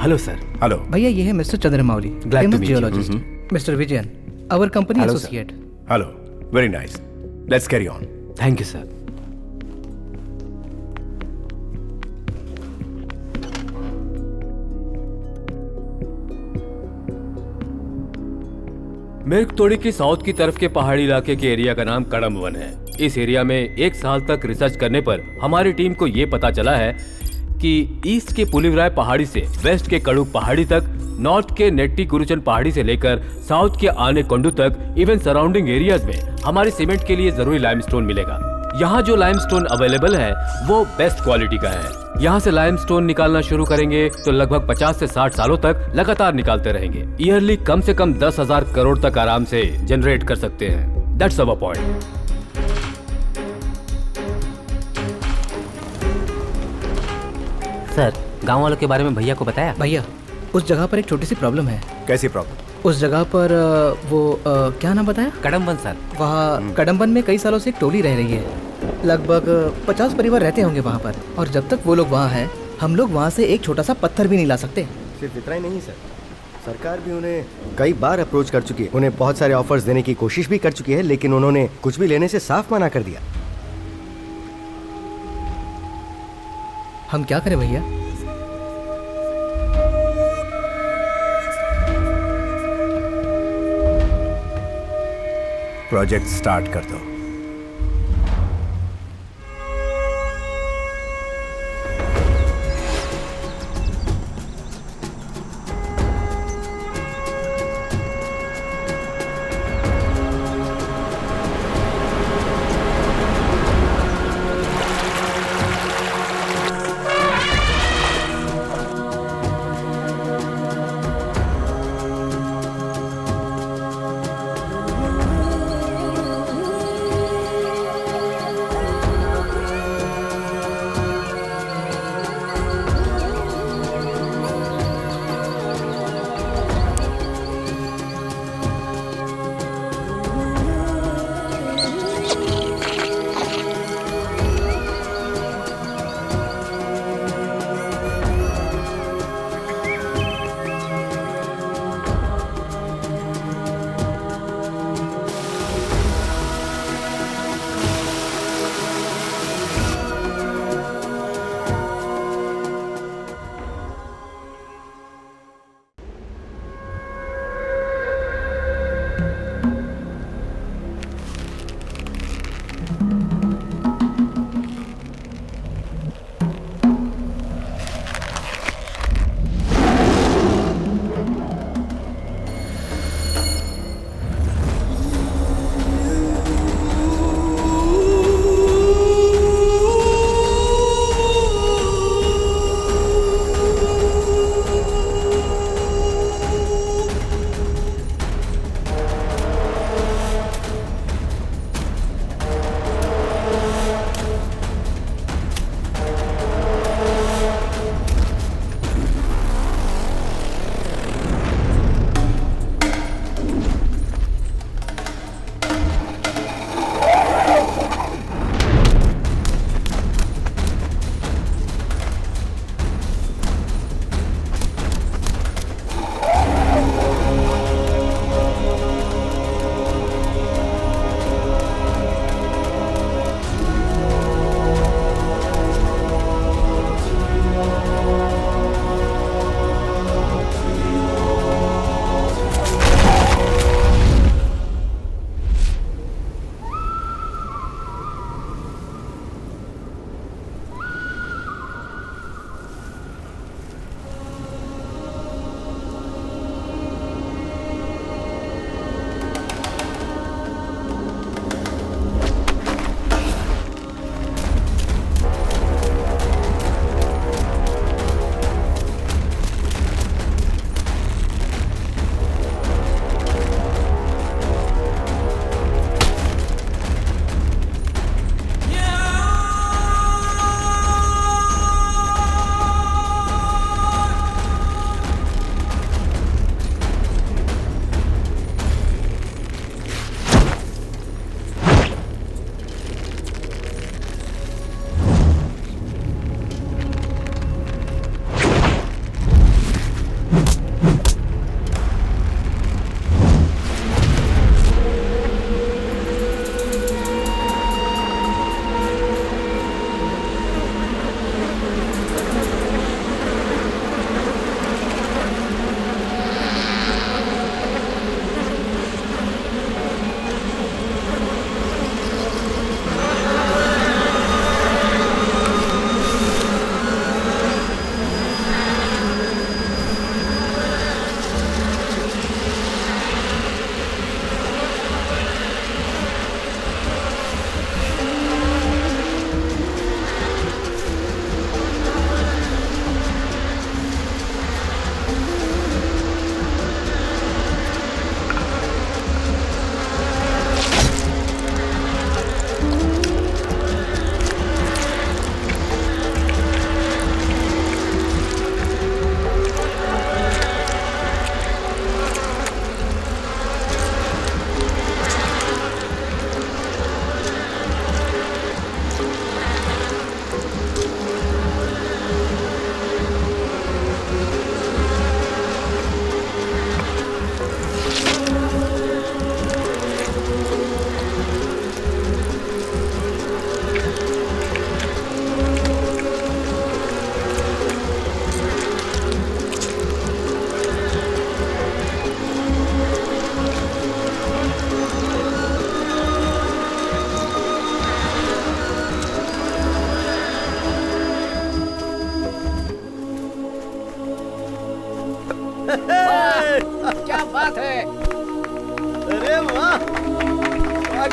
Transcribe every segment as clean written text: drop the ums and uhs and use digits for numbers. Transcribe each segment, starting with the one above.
Hello sir. Hello भैया ये है mister Chandramouli, Glad to famous meet you. Geologist. Mister Vijayan, our company Hello, sir. Associate. Hello, very nice, let's carry on. Thank you sir. मिर्गतोड़ी की south की तरफ के पहाड़ी इलाके के एरिया का नाम कड़म वन है। इस एरिया में 1 साल तक रिसर्च करने पर हमारी टीम को ये पता चला है कि ईस्ट के पुलिवराय पहाड़ी से वेस्ट के कड़ुक पहाड़ी तक, नॉर्थ के नेट्टी गुरुचन पहाड़ी से लेकर साउथ के आने कोंडू तक, इवन सराउंडिंग एरियाज में हमारे सीमेंट के लिए जरूरी लाइमस्टोन मिलेगा। यहाँ जो लाइमस्टोन अवेलेबल है वो बेस्ट क्वालिटी का है। यहाँ से लाइमस्टोन निकालना शुरू करेंगे तो लगभग 50 से 60 सालों तक लगातार निकालते रहेंगे। ईयरली कम से कम 10,000 करोड़ तक आराम से जनरेट कर सकते हैं। That's our point. सर, गांव वालों के बारे में भैया को बताया? भैया उस जगह पर एक छोटी सी प्रॉब्लम है। कैसी प्रॉब्लम? उस जगह पर क्या नाम बताया? कड़मबन सर। वहाँ कड़मबन में कई सालों से एक टोली रह रही है। लगभग 50 परिवार रहते होंगे वहाँ पर, और जब तक वो लोग वहाँ हैं हम लोग वहाँ से एक छोटा सा पत्थर भी नहीं ला सकते। सिर्फ इतना ही नहीं सर, सरकार भी उन्हें कई बार अप्रोच कर चुकी है, उन्हें बहुत सारे ऑफर्स देने की कोशिश भी कर चुकी है, लेकिन उन्होंने कुछ भी लेने से साफ मना कर दिया। हम क्या करें भैया? प्रोजेक्ट स्टार्ट कर दो।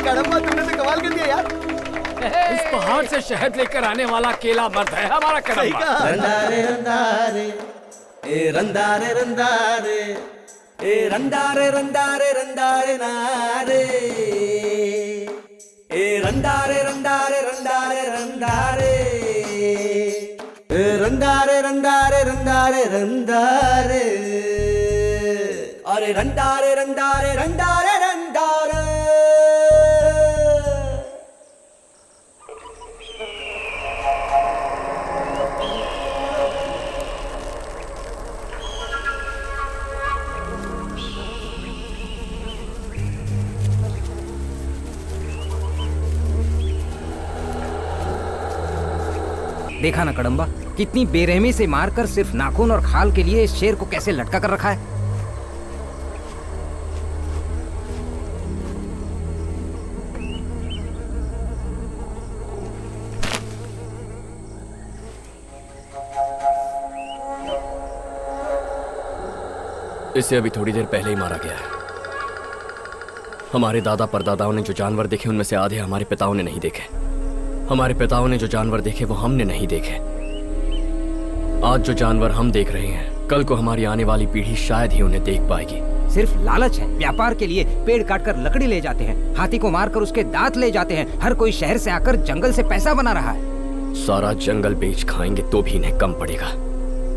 कड़म्बा, तुमने तो कमाल कर दिया यार। इस पहाड़ से शहद लेकर आने वाला अकेला मर्द है हमारा सही कड़म्बा। कहा। रंदारे रंदारे ए रंदारे रंदारे ए रंदारे रंदारे रंदारे नारे ए रंदारे रंदारे रंदारे रंदारे ए रंदारे रंदारे रंदारे रंदारे अरे रंदारे रंदारे रंदारे रंदारे। देखा ना कड़म्बा, कितनी बेरहमी से मारकर सिर्फ नाखून और खाल के लिए इस शेर को कैसे लटका कर रखा है। इसे अभी थोड़ी देर पहले ही मारा गया है। हमारे दादा परदादाओं ने जो जानवर देखे उनमें से आधे हमारे पिताओं ने नहीं देखे। हमारे पिताओं ने जो जानवर देखे वो हमने नहीं देखे। आज जो जानवर हम देख रहे हैं, कल को हमारी आने वाली पीढ़ी शायद ही उन्हें देख पाएगी। सिर्फ लालच है। व्यापार के लिए पेड़ काटकर लकड़ी ले जाते हैं, हाथी को मारकर उसके दांत ले जाते हैं। हर कोई शहर से आकर जंगल से पैसा बना रहा है। सारा जंगल बेच खाएंगे तो भी इन्हें कम पड़ेगा।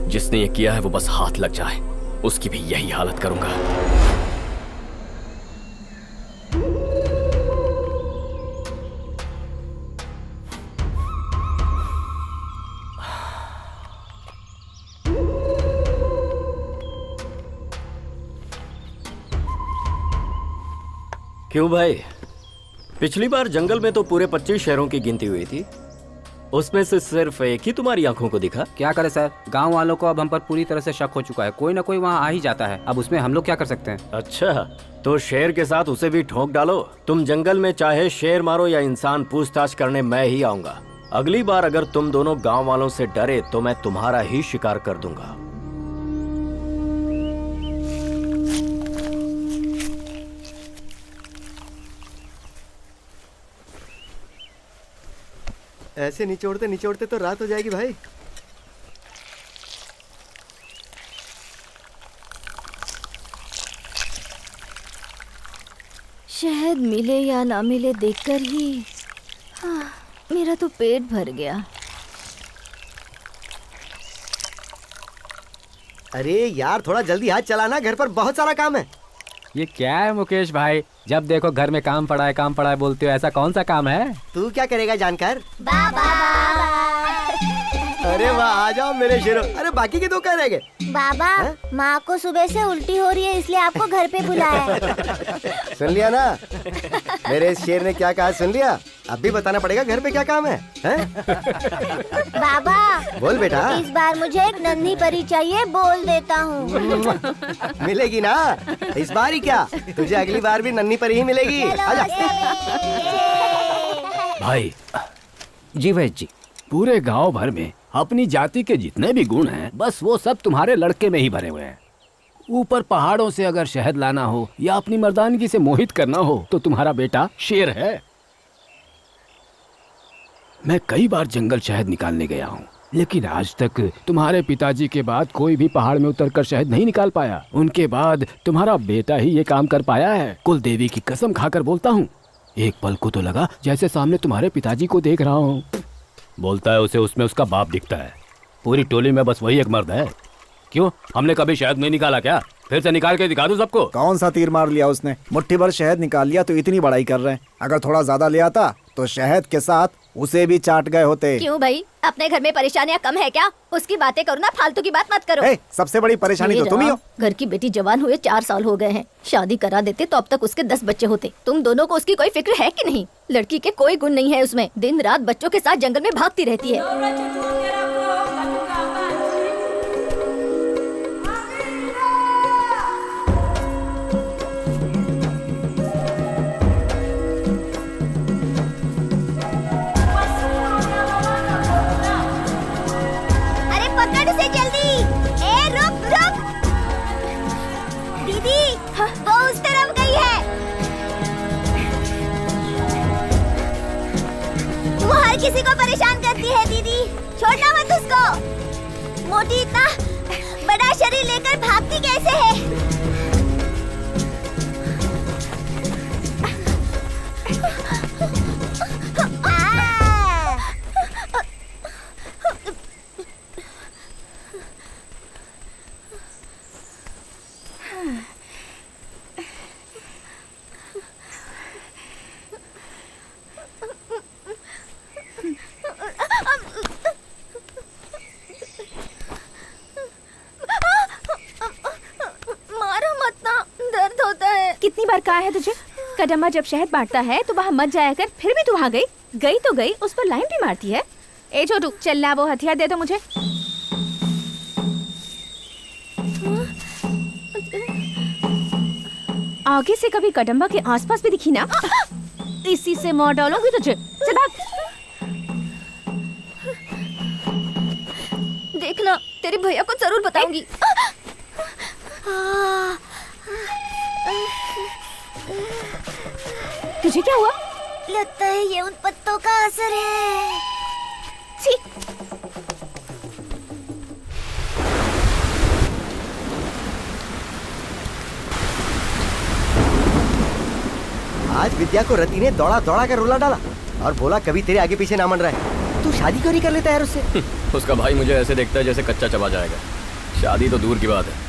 जिसने ये किया है वो बस हाथ लग जाए, उसकी भी यही हालत करूंगा। क्यों भाई, पिछली बार जंगल में तो पूरे 25 शहरों की गिनती हुई थी, उसमें से सिर्फ एक ही तुम्हारी आंखों को दिखा। क्या करे सर, गांव वालों को अब हम पर पूरी तरह से शक हो चुका है। कोई ना कोई वहाँ आ ही जाता है, अब उसमें हम लोग क्या कर सकते हैं। अच्छा, तो शेर के साथ उसे भी ठोक डालो। तुम जंगल में चाहे शेर मारो या इंसान, पूछताछ करने मैं ही आऊंगा। अगली बार अगर तुम दोनों गाँव वालों से डरे तो मैं तुम्हारा ही शिकार कर दूंगा। ऐसे निचोड़ते निचोड़ते तो रात हो जाएगी भाई। शहद मिले या ना मिले देखकर ही मेरा तो पेट भर गया। अरे यार, थोड़ा जल्दी हाथ चलाना, घर पर बहुत सारा काम है। ये क्या है मुकेश भाई, जब देखो घर में काम पड़ा है बोलते हो। ऐसा कौन सा काम है? तू क्या करेगा जानकर? बाबा अरे वाह, आ जाओ मेरे शेरों। अरे बाकी के दो कह रह गए। बाबा, माँ को सुबह से उल्टी हो रही है, इसलिए आपको घर पे बुलाया है। सुन लिया ना मेरे इस शेर ने क्या कहा? सुन लिया? अब भी बताना पड़ेगा घर पे क्या काम है, हैं? बाबा बोल बेटा। इस बार मुझे एक नन्ही परी चाहिए, बोल देता हूँ। मिलेगी ना इस बार ही, क्या तुझे अगली बार भी नन्ही परी ही मिलेगी। आजा। भाई जी वैद्य जी, पूरे गांव भर में अपनी जाति के जितने भी गुण हैं, बस वो सब तुम्हारे लड़के में ही भरे हुए हैं। ऊपर पहाड़ों से अगर शहद लाना हो या अपनी मर्दानगी से मोहित करना हो तो तुम्हारा बेटा शेर है। मैं कई बार जंगल शहद निकालने गया हूँ, लेकिन आज तक तुम्हारे पिताजी के बाद कोई भी पहाड़ में उतरकर शहद नहीं निकाल पाया। उनके बाद तुम्हारा बेटा ही ये काम कर पाया है। कुल देवी की कसम खाकर बोलता हूँ, एक पल को तो लगा जैसे सामने तुम्हारे पिताजी को देख रहा हूँ। बोलता है उसे उसमें उसका बाप दिखता है। पूरी टोली में बस वही एक मर्द है। क्यों, हमने कभी शहद नहीं निकाला क्या? फिर से निकाल के दिखा दो सबको। कौन सा तीर मार लिया उसने? मुट्ठी भर शहद निकाल लिया तो इतनी बड़ाई कर रहे हैं। अगर थोड़ा ज्यादा ले आता तो शहद के साथ उसे भी चाट गए होते। क्यों भाई, अपने घर में परेशानियाँ कम है क्या? उसकी बातें करो ना, फालतू की बात मत करो। सबसे बड़ी परेशानी तो तुम ही हो। घर की बेटी जवान हुए 4 साल हो गए हैं। शादी करा देते तो अब तक उसके 10 बच्चे होते। तुम दोनों को उसकी कोई फिक्र है कि नहीं? लड़की के कोई गुण नहीं है उसमें, दिन रात बच्चों के साथ जंगल में भागती रहती है। किसी को परेशान करती है दीदी, छोड़ना मत उसको। मोटी इतना बड़ा शरीर लेकर भागती कैसे है? कितनी बार कहा है तुझे, कदम्बा जब शहद बांटता है तो वहाँ मत जाया कर, फिर भी तू वहाँ गई तो गई, उस पर लाइन भी मारती है। ए छोटू, चल ला वो हथियार दे दो मुझे। आगे से कभी कदम्बा के आसपास भी दिखी ना, इसी से मार डालूंगी तुझे। चल भाग। देखना, तेरे भैया को जरूर बताऊंगी। तुझे क्या हुआ? लगता है ये उन पत्तों का असर है। छी। आज विद्या को रति ने दौड़ा दौड़ा कर रुला डाला और बोला कभी तेरे आगे पीछे ना मन रहा है। तू शादी क्यों नहीं कर लेता यार उससे? उसका भाई मुझे ऐसे देखता है जैसे कच्चा चबा जाएगा। शादी तो दूर की बात है।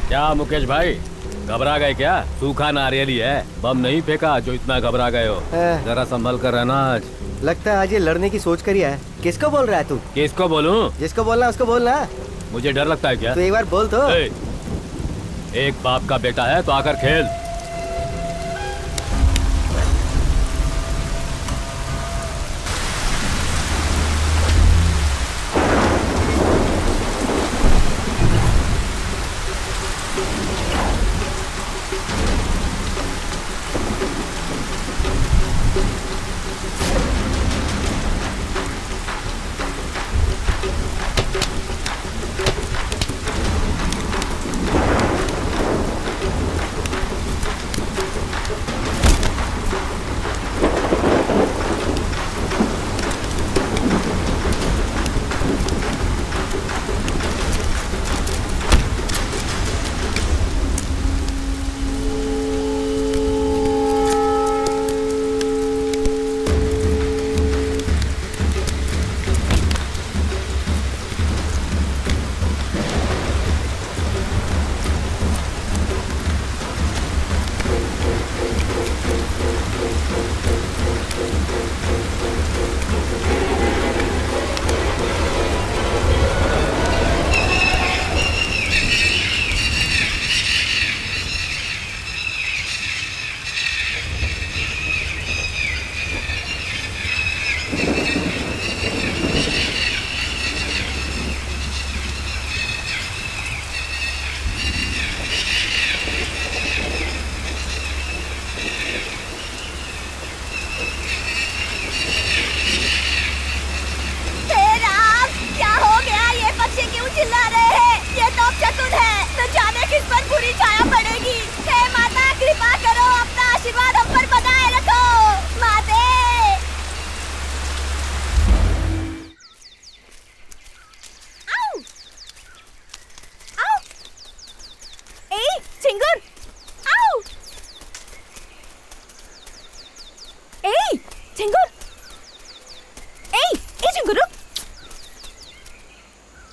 क्या मुकेश भाई, घबरा गए क्या? सूखा नारियल ही है, बम नहीं फेंका जो इतना घबरा गए हो। जरा संभल कर रहना। आज लगता है आज ये लड़ने की सोच कर ही है। किसको बोल रहा है तू? किसको बोलूं? जिसको बोलना उसको बोलना। मुझे डर लगता है क्या? तो एक बार बोल तो। एक बाप का बेटा है तो आकर खेल।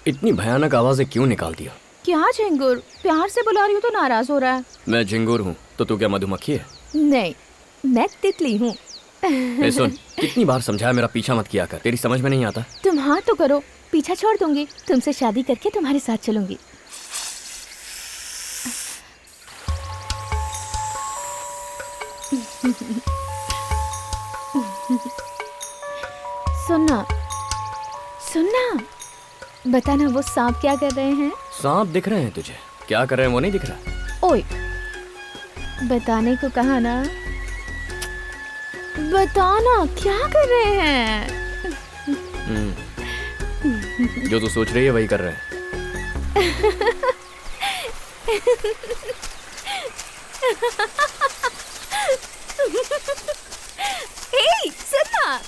इतनी भयानक आवाजें क्यों निकाल दिया? क्या झिंगुर, प्यार से बुला रही हूँ तो नाराज हो रहा है। मैं झिंगुर हूँ तो तू क्या मधुमक्खी है? नहीं, मैं तितली हूँ। सुन, कितनी बार समझाया मेरा पीछा मत किया कर, तेरी समझ में नहीं आता। तुम हाँ तो करो, पीछा छोड़ दूंगी, तुमसे शादी करके तुम्हारे साथ चलूंगी। सुनना सुनना, बताना वो सांप क्या कर रहे हैं? सांप दिख रहे हैं तुझे? क्या कर रहे हैं वो नहीं दिख रहा? ओए, बताने को कहा ना, बताना क्या कर रहे हैं? जो तू सोच रही है वही कर रहे हैं। हे, सुनना।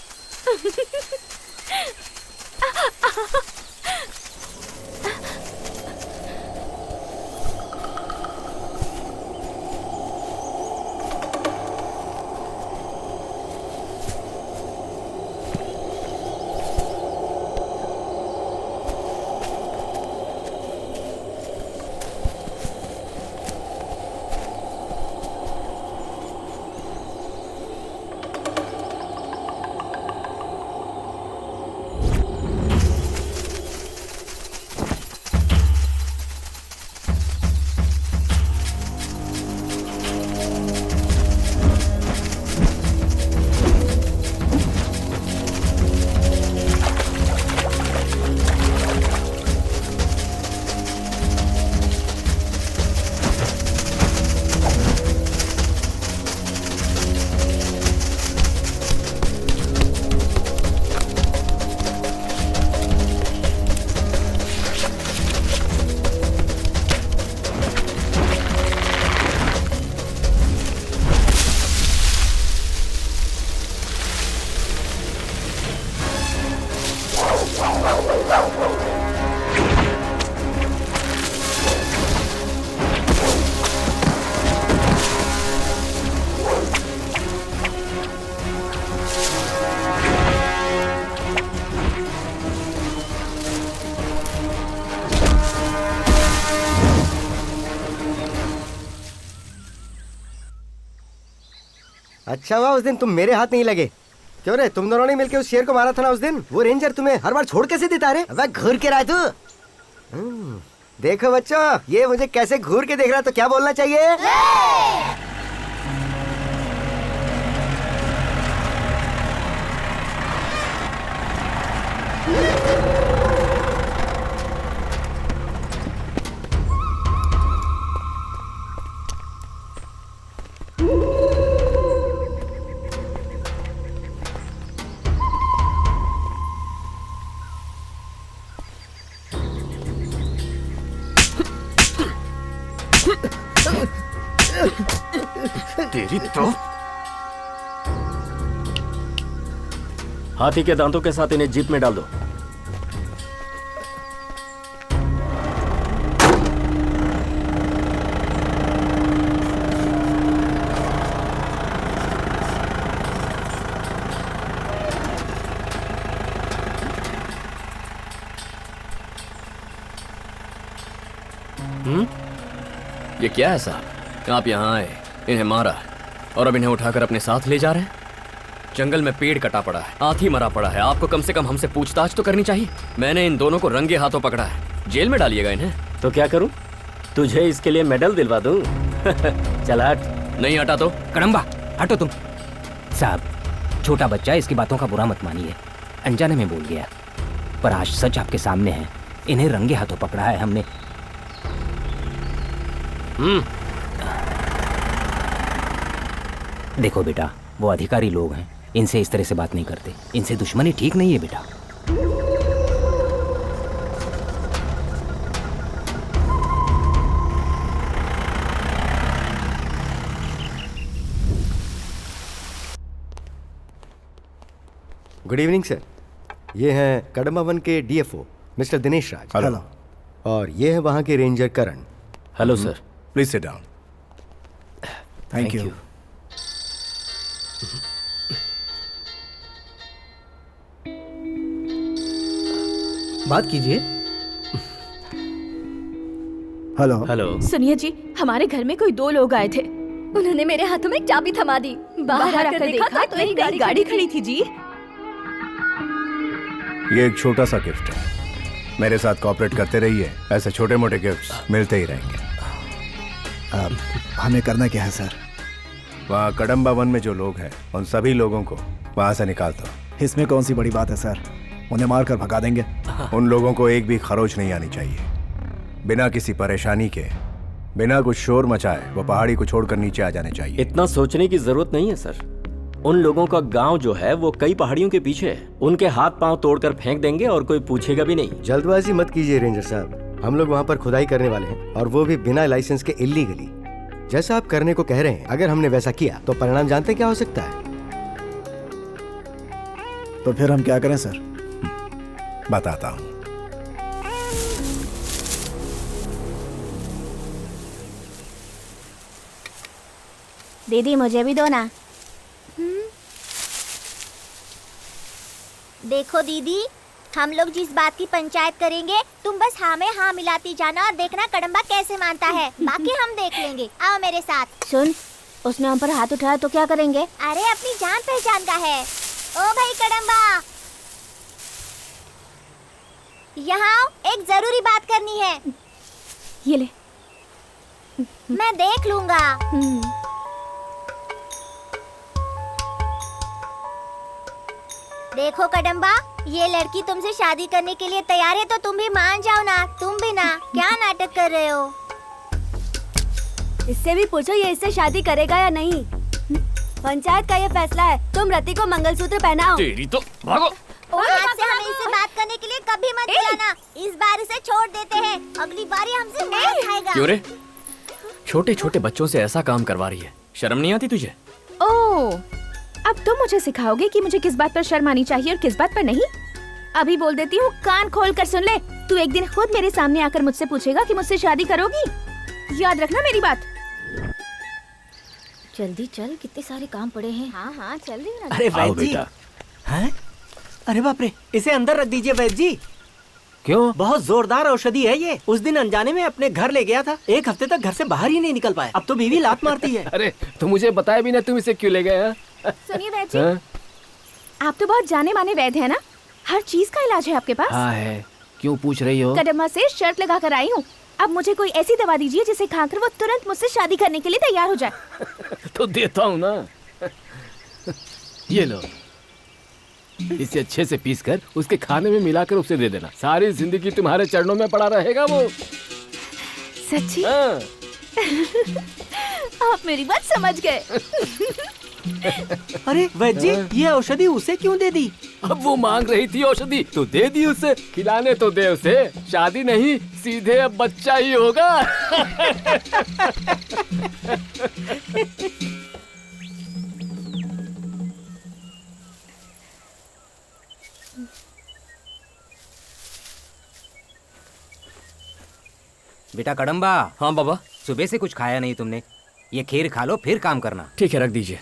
अच्छा हुआ उस दिन तुम मेरे हाथ नहीं लगे। क्यों रे, तुम दोनों ने मिलके उस शेर को मारा था ना उस दिन। वो रेंजर तुम्हें हर बार छोड़ कैसे देता रे? अब घूर के रहा तू। देखो बच्चों, ये मुझे कैसे घूर के देख रहा, तो क्या बोलना चाहिए? तेरी तो हाथी के दांतों के साथ इन्हें जीप में डाल दो। ये क्या है साहब? आप यहाँ आए, इन्हें मारा और अब इन्हें उठाकर अपने साथ ले जा रहे हैं? जंगल में पेड़ कटा पड़ा है, हाथी मरा पड़ा है, आपको कम से कम हमसे पूछताछ तो करनी चाहिए। मैंने इन दोनों को रंगे हाथों पकड़ा है, जेल में डालिएगा इन्हें। तो क्या करूं? तुझे इसके लिए मेडल दिलवा दूं? चल हट। नहीं हटा तो। कड़म्बा हटो तुम। साहब, छोटा बच्चा है, इसकी बातों का बुरा मत मानिए, अनजाने में बोल गया, पर आज सच आपके सामने है। इन्हें रंगे हाथों पकड़ा है हमने। देखो बेटा, वो अधिकारी लोग हैं, इनसे इस तरह से बात नहीं करते, इनसे दुश्मनी ठीक नहीं है बेटा। गुड इवनिंग सर, ये हैं कड़म्बा वन के डीएफओ मिस्टर दिनेश राज। हेलो। और ये है वहाँ के ranger Karan. Hello sir. Please sit down. Thank you. बात कीजिए। हेलो। हेलो। सुनिए जी, हमारे घर में कोई दो लोग आए थे। उन्होंने मेरे हाथों में चाबी थमा दी। बाहर आकर देखा तो एक गाड़ी खड़ी थी जी। ये एक छोटा सा गिफ्ट है, मेरे साथ कॉपरेट करते रहिए, ऐसे छोटे मोटे गिफ्ट्स मिलते ही रहेंगे। हमें करना क्या है सर? वहाँ कड़म्बा वन में जो लोग हैं उन सभी लोगों को वहाँ से निकाल दो। इसमें कौन सी बड़ी बात है सर, उन्हें मार कर भगा देंगे। उन लोगों को एक भी खरोच नहीं आनी चाहिए। बिना किसी परेशानी के, बिना कुछ शोर मचाए वो पहाड़ी को छोड़कर नीचे आ जाने चाहिए। इतना सोचने की जरूरत नहीं है सर, उन लोगों का गांव जो है वो कई पहाड़ियों के पीछे है। उनके हाथ पांव तोड़कर फेंक देंगे और कोई पूछेगा भी नहीं। जल्दबाजी मत कीजिए रेंजर साहब, हम लोग वहाँ पर खुदाई करने वाले हैं और वो भी बिना लाइसेंस के इल्लीगली। जैसा आप करने को कह रहे हैं, अगर हमने वैसा किया तो परिणाम जानते क्या हो सकता है? तो फिर हम क्या करें सर? बताता हूँ। दीदी मुझे भी दो ना। देखो दीदी, हम लोग जिस बात की पंचायत करेंगे तुम बस हाँ में हाँ मिलाती जाना और देखना कड़म्बा कैसे मानता है। बाकी हम देख लेंगे, आओ मेरे साथ। सुन, उसने हम पर हाथ उठाया तो क्या करेंगे? अरे अपनी जान पहचान का है। ओ भाई कड़म्बा, यहाँ आओ, एक जरूरी बात करनी है। ये ले। मैं देख लूंगा। देखो कदम्बा, ये लड़की तुमसे शादी करने के लिए तैयार है तो तुम भी मान जाओ ना। तुम भी ना, क्या नाटक कर रहे हो? इससे भी पूछो ये इससे शादी करेगा या नहीं। पंचायत का ये फैसला है। तुम रति को मंगलसूत्र पहनाओ। तेरी तो भागो। आज से हमें इससे बात करने के लिए कभी मत बुलाना। इस बार इसे छोड़ देते हैं, अगली बार ये हमसे मार खाएगा। क्यों रे? छोटे छोटे बच्चों से ऐसा काम करवा रही है, शर्म नहीं आती तुझे? ओह, अब तुम मुझे सिखाओगे कि मुझे किस बात पर शर्म आनी चाहिए और किस बात पर नहीं? अभी बोल देती हूँ, कान खोल कर सुन ले। तू एक दिन खुद मेरे सामने आकर मुझसे पूछेगा कि मुझसे शादी करोगी। याद रखना मेरी बात। जल्दी चल, कितने सारे काम पड़े हैं। हाँ हाँ चल रही हूँ। अरे वैद्य जी, हैं? अरे बाप रे, इसे अंदर रख दीजिए वैद्य जी। क्यों? बहुत जोरदार औषधि है ये। उस दिन अनजाने में अपने घर ले गया था, एक हफ्ते तक घर से बाहर ही नहीं निकल पाया। अब तो बीवी लात मारती है। अरे तो मुझे बताया भी ना, तुम इसे क्यों ले गए? सुनिए वैद्य जी, आप तो बहुत जाने माने वैद्य है ना, हर चीज का इलाज है आपके पास। हाँ है, क्यों पूछ रही हो? कदम्बा से शर्त लगा कर आई हूँ। अब मुझे कोई ऐसी दवा दीजिए जिसे खाकर वो तुरंत मुझसे शादी करने के लिए तैयार हो जाए। तो देता हूँ ना, ये लो। इसे अच्छे से पीसकर उसके खाने में मिलाकर उसे दे देना। सारी जिंदगी तुम्हारे चरणों में पड़ा रहेगा वो। सच्ची? आप मेरी बात समझ गए। अरे वैद्य जी, ये औषधि उसे क्यों दे दी? अब वो मांग रही थी औषधि तो दे दी उसे। खिलाने तो दे उसे, शादी नहीं, सीधे अब बच्चा ही होगा। बेटा कड़म्बा। हाँ बाबा। सुबह से कुछ खाया नहीं तुमने, ये खीर खा लो फिर काम करना। ठीक है, रख दीजिए।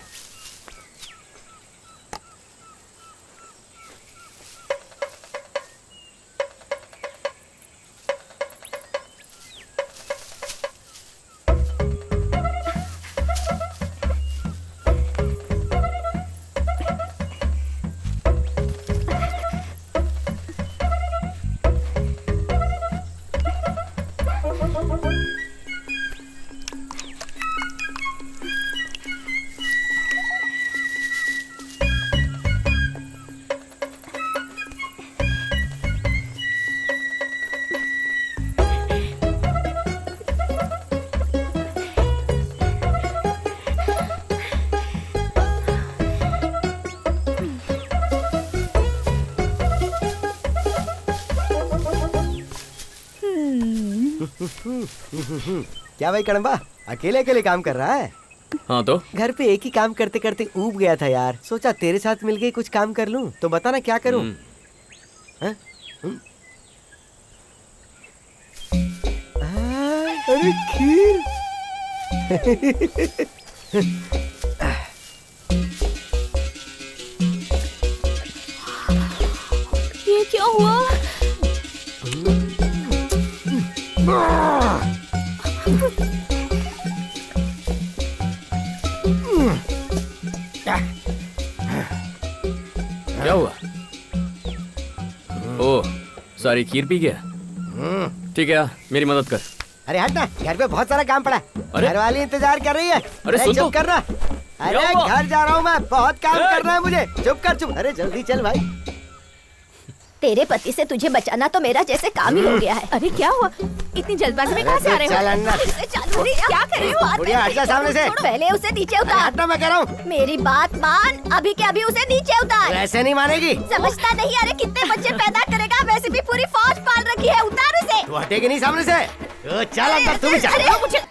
क्या भाई कड़म्बा, अकेले अकेले काम कर रहा है? हाँ तो घर पे एक ही काम करते करते ऊब गया था यार। सोचा तेरे साथ मिलके कुछ काम कर लूं, तो बता ना क्या करूं? अरे खीर। ये क्या हुआ? क्या हुआ? ओह, सारी खीर पी गया। ठीक है, मेरी मदद कर। अरे हट ना, घर पे बहुत सारा काम पड़ा है। अरे? घर वाली इंतजार कर रही है। अरे सुन तो। चुप करना। अरे क्या हुआ? घर जा रहा हूँ मैं, बहुत काम करना है मुझे। चुप कर चुप। अरे जल्दी चल भाई। तेरे पति से तुझे बचाना तो मेरा जैसे काम ही हो गया है। अरे क्या हुआ? इतनी जल्दबाजी में कहाँ से आ रहे चल अन्ना। हो? क्या कर रहे हो? बुढ़िया हट जा सामने से। पहले उसे नीचे उतार। हटना मैं कह रहा हूँ। मेरी बात मान, अभी के अभी उसे नीचे उतार। ऐसे नहीं मानेगी। समझता नहीं? अरे कितने बच्चे पैदा करेगा, वैसे भी पूरी फौज पाल रखी है। उतार उसे। तू हटेगी नहीं सामने से। चल अंदर, तू भी चल। अरे मुझे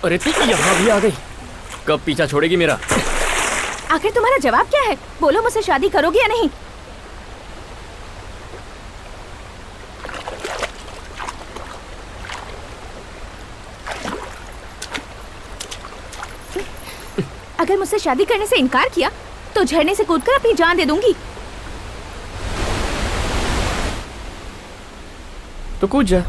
अरे तू यहाँ भी आ गई। कब पीछा छोड़ेगी मेरा? आखिर तुम्हारा जवाब क्या है? बोलो, मुझसे शादी करोगी या नहीं? अगर मुझसे शादी करने से इनकार किया तो झरने से कूदकर अपनी जान दे दूंगी। तो कूद जा।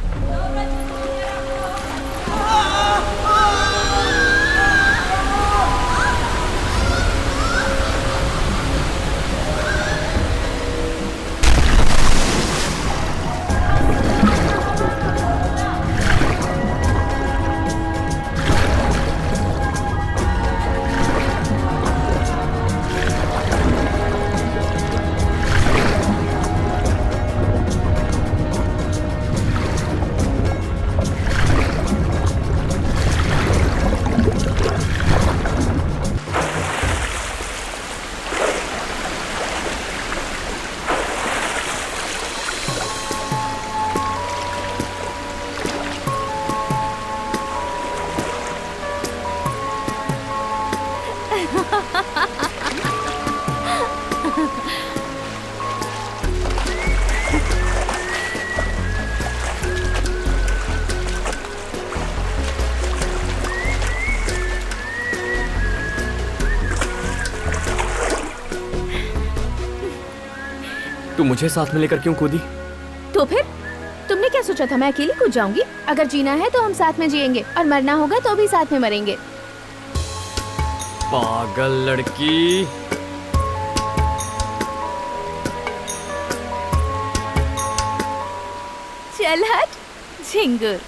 तू मुझे साथ में लेकर क्यों कूदी? तो फिर तुमने क्या सोचा था मैं अकेली कूद जाऊंगी? अगर जीना है तो हम साथ में जिएंगे और मरना होगा तो भी साथ में मरेंगे। पागल लड़की। चल हट झिंगुर।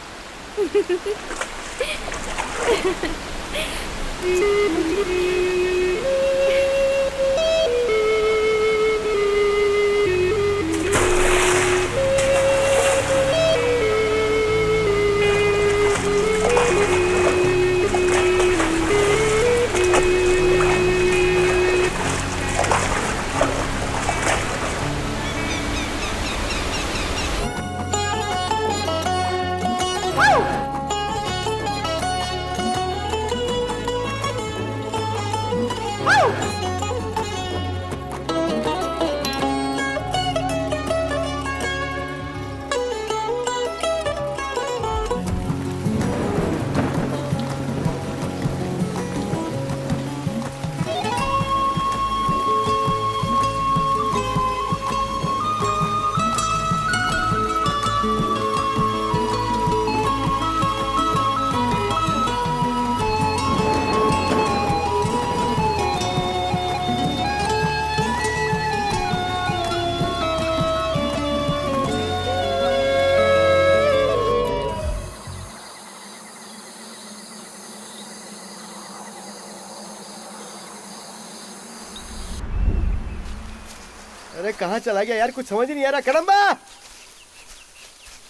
अरे कहाँ चला गया यार, कुछ समझ ही नहीं आ रहा। कड़म्बा,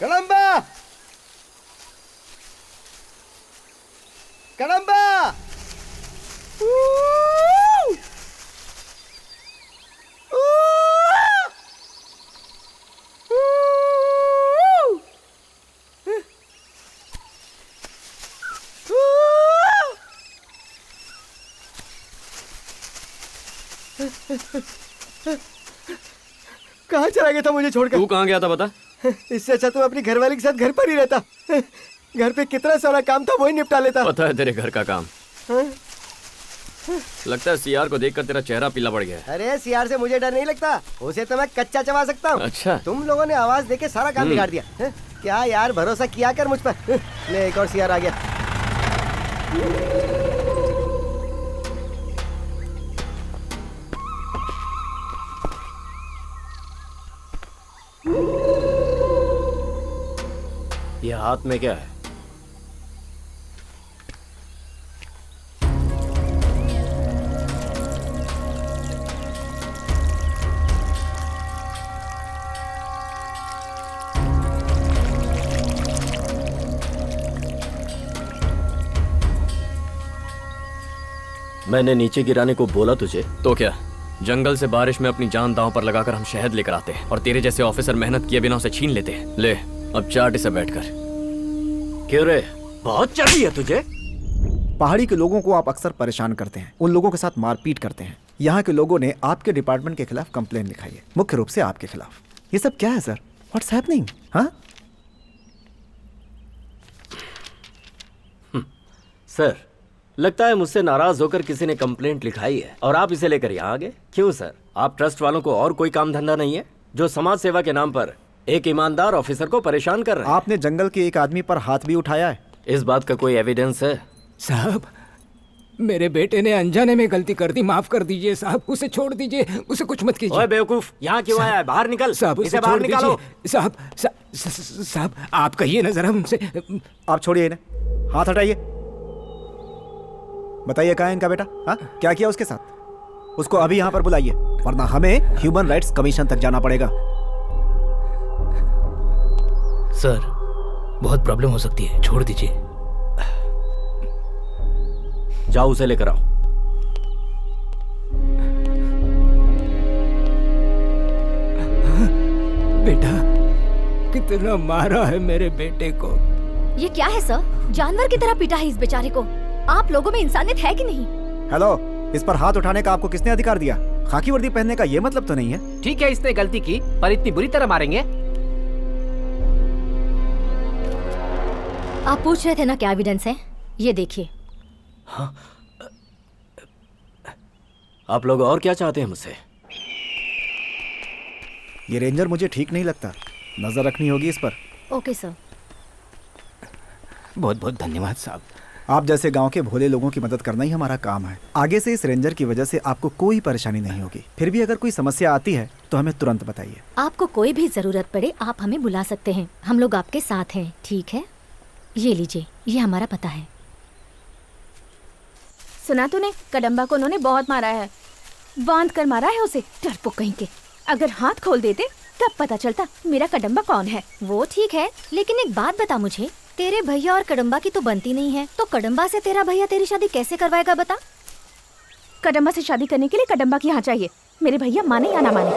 कड़म्बा, कड़म्बा। कहाँ चला गया था मुझे छोड़कर? तू कहाँ गया था बता? इससे अच्छा तो अपनी घरवाली के साथ घर पर ही रहता। घर पे कितना सारा काम था वही निपटा लेता। पता है तेरे घर का काम। लगता है सीआर को देखकर तेरा चेहरा पीला पड़ गया है। अरे सीआर से मुझे डर नहीं लगता, उसे तो मैं कच्चा चबा सकता हूँ। अच्छा। तुम लोगों ने आवाज देके सारा काम बिगाड़ दिया। क्या यार, भरोसा किया कर मुझ पर। ले एक और सीआर आ गया। ये हाथ में क्या है? मैंने नीचे गिराने को बोला तुझे तो क्या? जंगल से बारिश में अपनी जान दांव पर लगाकर हम शहद लेकर आते हैं और तेरे जैसे ऑफिसर मेहनत किए बिना उसे छीन लेते हैं। ले अब चाट इसे बैठकर। क्यों रे, बहुत चढ़ी है तुझे? पहाड़ी के लोगों को आप अक्सर परेशान करते हैं, उन लोगों के साथ मारपीट करते हैं। यहाँ के लोगों ने आपके डिपार्टमेंट के खिलाफ कंप्लेन लिखाई है, मुख्य रूप से आपके खिलाफ। ये सब क्या है सर? What's happening? हाँ सर, लगता है मुझसे नाराज होकर किसी ने कंप्लेंट लिखाई है और आप इसे लेकर यहाँ आ गए। क्यों सर, आप ट्रस्ट वालों को और कोई काम धंधा नहीं है जो समाज सेवा के नाम पर एक ईमानदार ऑफिसर को परेशान कर रहे हैं? आपने जंगल के एक आदमी पर हाथ भी उठाया है। इस बात का कोई एविडेंस है? साहब, मेरे बेटे ने अनजाने में गलती कर दी, माफ कर दीजिए साहब। उसे छोड़ दीजिए, उसे कुछ मत कीजिए। ओए बेवकूफ, यहाँ क्यों आया है? बाहर निकल साहब, इसे बाहर निकालो। साहब साहब, आप कहिए ना जरा हमसे। आप छोड़िए इन्हें, हाथ हटाइए। बताइए कहाँ है इनका बेटा? हाँ, क्या किया उसके साथ? उसको अभी यहाँ पर बुलाइए, वरना हमें ह्यूमन राइट्स कमीशन तक जाना पड़ेगा। सर, बहुत प्रॉब्लम हो सकती है, छोड़ दीजिए। जाओ उसे लेकर आओ। बेटा, कितना मारा है मेरे बेटे को। ये क्या है सर? जानवर की तरह पीटा है इस बेचारे को। आप लोगों में इंसानियत है कि नहीं? हेलो, इस पर हाथ उठाने का आपको किसने अधिकार दिया? खाकी वर्दी पहनने का ये मतलब तो नहीं है। ठीक है, इसने गलती की, पर इतनी बुरी तरह मारेंगे? आप पूछ रहे थे ना क्या एविडेंस है? ये देखिए। हाँ? आप लोग और क्या चाहते हैं मुझसे? ये रेंजर मुझे ठीक नहीं लगता, नजर रखनी होगी इस पर। Okay sir. बहुत बहुत धन्यवाद साहब। आप जैसे गांव के भोले लोगों की मदद करना ही हमारा काम है। आगे से इस रेंजर की वजह से आपको कोई परेशानी नहीं होगी। फिर भी अगर कोई समस्या आती है तो हमें तुरंत बताइए। आपको कोई भी जरूरत पड़े आप हमें बुला सकते हैं, हम लोग आपके साथ हैं। ठीक है, ये लीजिए, ये हमारा पता है। सुना तूने? कदम्बा को उन्होंने बहुत मारा है, बांध कर मारा है उसे, डरपोक कहीं के। अगर हाथ खोल देते तब पता चलता मेरा कदम्बा कौन है। वो ठीक है, लेकिन एक बात बता मुझे, तेरे भैया और कदम्बा की तो बनती नहीं है, तो कदम्बा से तेरा भैया तेरी शादी कैसे करवाएगा बता? कदम्बा से शादी करने के लिए कदम्बा की यहाँ चाहिए, मेरे भैया माने या ना माने।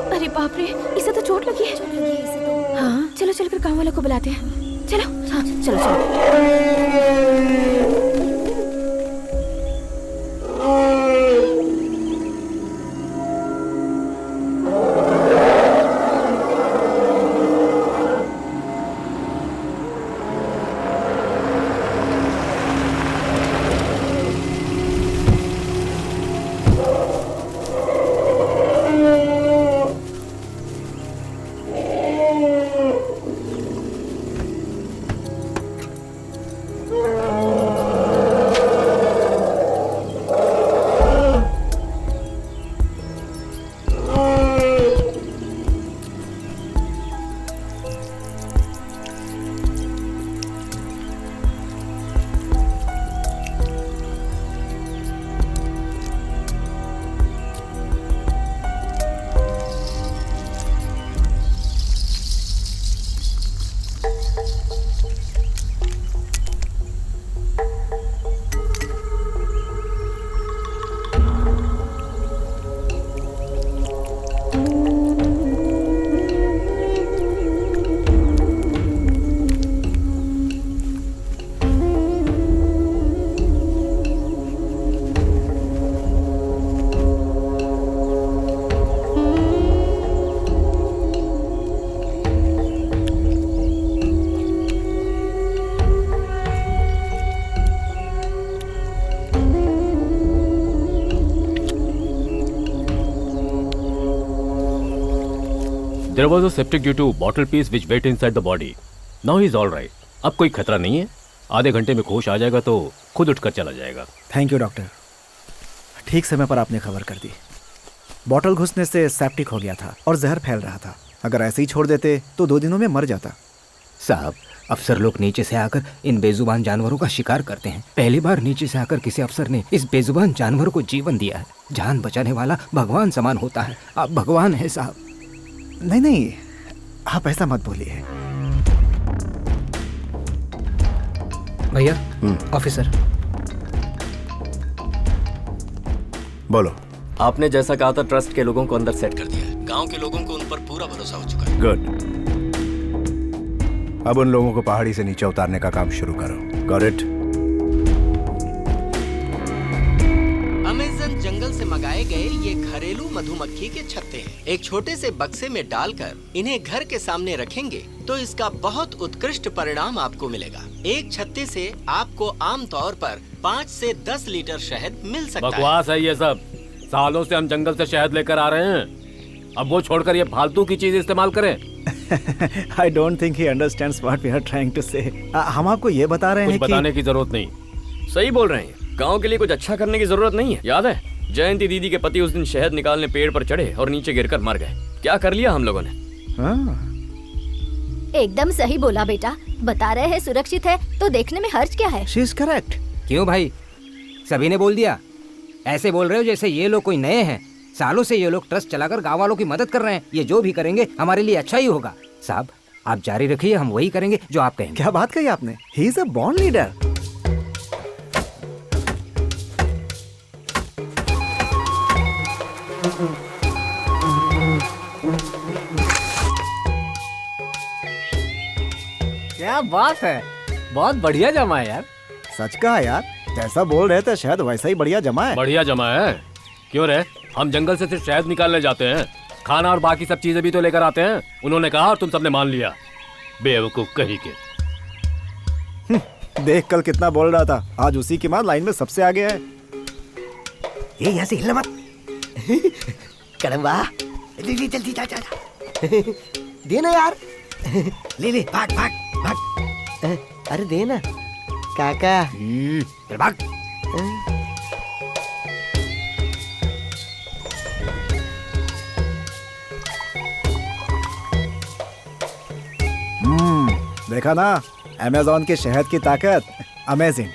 अरे बाप रे, इसे तो चोट लगी है। इसे तो। हाँ, चलो चल कर गाँव वालों को बुलाते हैं। चलो। हाँ, चलो चलो। There was a septic due to bottle piece which went inside the body. Now he is all right. अब कोई खतरा नहीं है। आधे घंटे में होश आ जाएगा तो खुद उठकर चला जाएगा। थैंक यू डॉक्टर, ठीक समय पर आपने खबर कर दी। बॉटल घुसने से सेप्टिक हो गया था और जहर फैल रहा था। अगर ऐसे ही छोड़ देते तो 2 दिनों में मर जाता। साहब, अफसर लोग नीचे से आकर इन बेजुबान जानवरों का शिकार करते हैं। पहली बार नीचे से आकर किसी अफसर ने इस बेजुबान जानवर को जीवन दिया है। जान बचाने वाला भगवान समान होता है। आप भगवान है साहब। नहीं नहीं, आप ऐसा मत बोलिए। भैया, ऑफिसर। बोलो। आपने जैसा कहा था ट्रस्ट के लोगों को अंदर सेट कर दिया है। गांव के लोगों को उन पर पूरा भरोसा हो चुका है। गुड। अब उन लोगों को पहाड़ी से नीचे उतारने का काम शुरू करो। Got it? अमेज़न जंगल से मंगाए गए ये घरेलू मधुमक्खी के छत्ते हैं। एक छोटे से बक्से में डालकर इन्हें घर के सामने रखेंगे तो इसका बहुत उत्कृष्ट परिणाम आपको मिलेगा। एक छत्ते से आपको आमतौर पर 5 से 10 लीटर शहद मिल सकता है। बकवास है ये सब। सालों से हम जंगल से शहद लेकर आ रहे हैं, अब वो छोड़कर ये फालतू की चीज इस्तेमाल करें। I don't think he understands what we are trying to say. हम आपको ये बता रहे हैं कि बताने की जरूरत नहीं। सही बोल रहे हैं। गांव के लिए कुछ अच्छा करने की जरूरत नहीं है। याद है जयंती दीदी के पति उस दिन शहद निकालने पेड़ पर चढ़े और नीचे गिरकर मर गए। क्या कर लिया हम लोगों ने? एकदम सही बोला बेटा। बता रहे हैं सुरक्षित है तो देखने में हर्ज क्या है। She is correct. क्यों भाई, सभी ने बोल दिया? ऐसे बोल रहे हो जैसे ये लोग कोई नए हैं। सालों से ये लोग ट्रस्ट चलाकर गांव वालों की मदद कर रहे हैं। ये जो भी करेंगे हमारे लिए अच्छा ही होगा। साहब, आप जारी रखिए, हम वही करेंगे जो आप कहेंगे। क्या बात कही आपने? He is a born leader. क्या बात है, बहुत बढ़िया जमा है यार। सच कहा यार, जैसा बोल रहे थे शायद वैसा ही बढ़िया जमा है। बढ़िया जमा है? क्यों रे, हम जंगल से सिर्फ शहद निकालने जाते हैं, खाना और बाकी सब चीजें भी तो लेकर आते हैं। उन्होंने कहा और तुम सबने मान लिया। बेवकूफ कहीं के। देख कल कितना बोल रहा था, आज उसी की मां लाइन में सबसे आगे है। ये यहाँ से हिलना मत। कड़म्बा, जल्दी जा जा। देना यार। ले भाग भाग भाग। अरे देना काका। चल भाग। देखा ना अमेज़न के शहद की ताकत। अमेजिंग,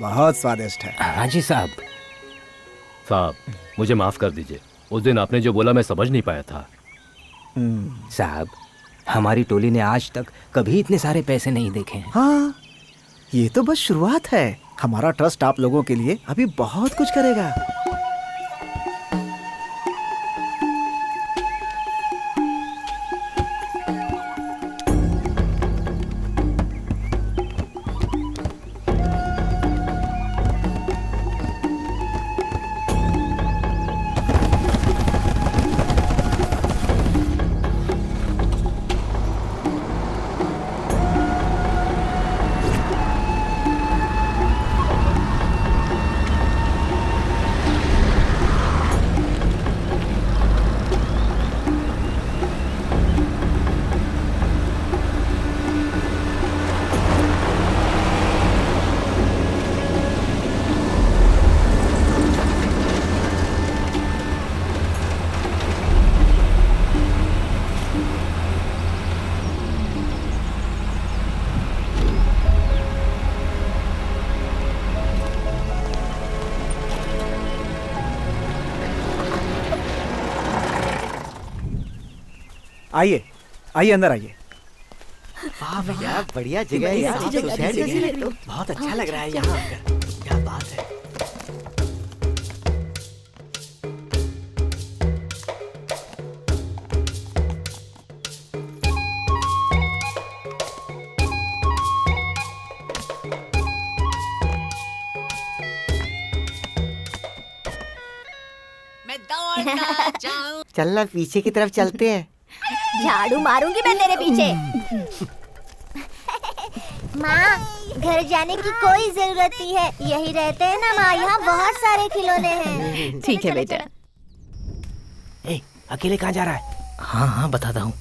बहुत स्वादिष्ट है। हाँ जी साहब। साहब, मुझे माफ कर दीजिए। उस दिन आपने जो बोला मैं समझ नहीं पाया था। साहब, हमारी टोली ने आज तक कभी इतने सारे पैसे नहीं देखे हैं। हाँ, ये तो बस शुरुआत है। हमारा ट्रस्ट आप लोगों के लिए अभी बहुत कुछ करेगा। आइए आइए, अंदर आइए। वाह भैया, बढ़िया जगह है यार। बहुत अच्छा लग रहा है यहाँ आकर। क्या बात है। चलना, पीछे की तरफ चलते हैं। झाड़ू मारूंगी मैं तेरे पीछे। माँ, घर जाने की कोई जरूरत नहीं है, यही रहते हैं ना माँ। यहाँ बहुत सारे खिलौने हैं। ठीक है बेटा। अकेले कहाँ जा रहा है? हाँ हाँ बताता हूँ।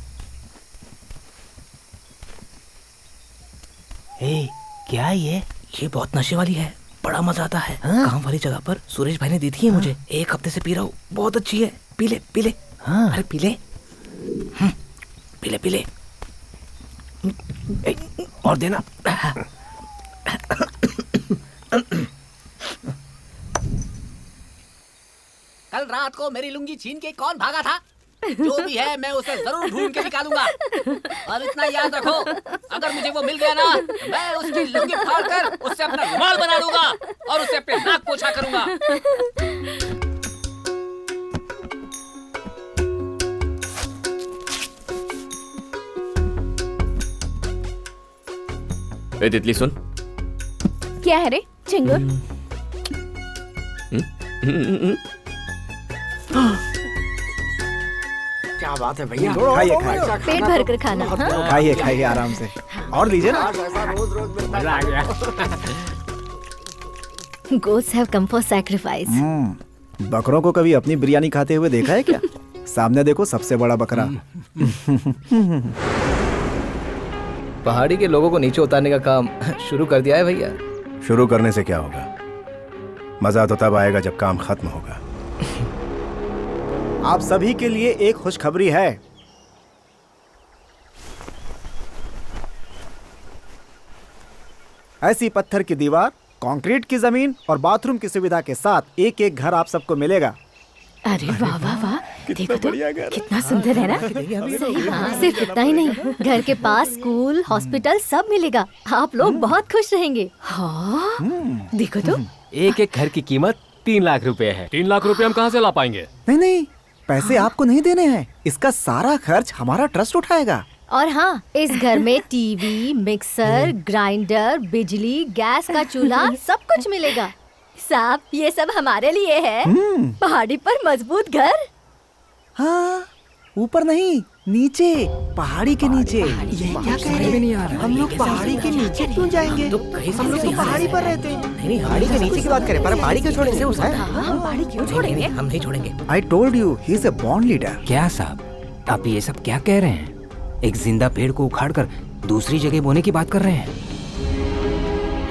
क्या ये बहुत नशे वाली है, बड़ा मजा आता है। काम वाली जगह पर सुरेश भाई ने दी थी मुझे, 1 हफ्ते से पी रहा हूँ, बहुत अच्छी है। पी ले पी ले। अरे पी ले, पी ले पी ले और देना। कल रात को मेरी लुंगी छीन के कौन भागा था? जो भी है मैं उसे जरूर ढूंढ के निकालूंगा। और इतना याद रखो, अगर मुझे वो मिल गया ना, मैं उसकी लुंगी फाड़कर उससे अपना रुमाल बना लूंगा और उससे अपने नाक पोछा करूंगा। ए तितली सुन। क्या है रे चिंगुर? क्या बात है भैया, खाइए खाइए, पेट भर कर खाना। हाँ? खाइए खाइए आराम से, और लीजिए ना। मजा आ गया। Goats have come for sacrifice. बकरों को कभी अपनी बिरयानी खाते हुए देखा है क्या? सामने देखो, सबसे बड़ा बकरा। पहाड़ी के लोगों को नीचे उतारने का काम शुरू कर दिया है भैया। शुरू करने से क्या होगा? मजा तो तब आएगा जब काम खत्म होगा। आप सभी के लिए एक खुशखबरी है। ऐसी पत्थर की दीवार, कंक्रीट की जमीन और बाथरूम की सुविधा के साथ एक एक घर आप सबको मिलेगा। अरे वाह वाह वाह, देखो तो कितना सुंदर है ना। सही बात, सिर्फ इतना ही नहीं, घर के पास स्कूल, हॉस्पिटल सब मिलेगा। आप लोग बहुत खुश रहेंगे। हाँ देखो तो, एक एक घर की कीमत 3 लाख रुपए है। 3 लाख रुपए हम कहाँ से ला पाएंगे? नहीं नहीं, पैसे आपको नहीं देने हैं, इसका सारा खर्च हमारा ट्रस्ट उठाएगा। और हाँ, इस घर में टीवी, मिक्सर, ग्राइंडर, बिजली, गैस का चूल्हा सब कुछ मिलेगा। साहब, ये सब हमारे लिए है। पहाड़ी पर मजबूत घर। हाँ, ऊपर नहीं, नीचे, पहाड़ी के नीचे। ये क्या कह रहे हैं? हम लोग पहाड़ी के नीचे क्यों जाएंगे? हम लोग तो पहाड़ी पर रहते हैं। नहीं, पहाड़ी के नीचे की बात करें, पर पहाड़ी क्यों छोड़ेंगे? हम पहाड़ी क्यों छोड़ेंगे? हम नहीं छोड़ेंगे। I told you, he is a born leader. क्या साहब, आप ये सब क्या कह रहे हैं? एक जिंदा पेड़ को उखाड़कर दूसरी जगह बोने की बात कर रहे हैं।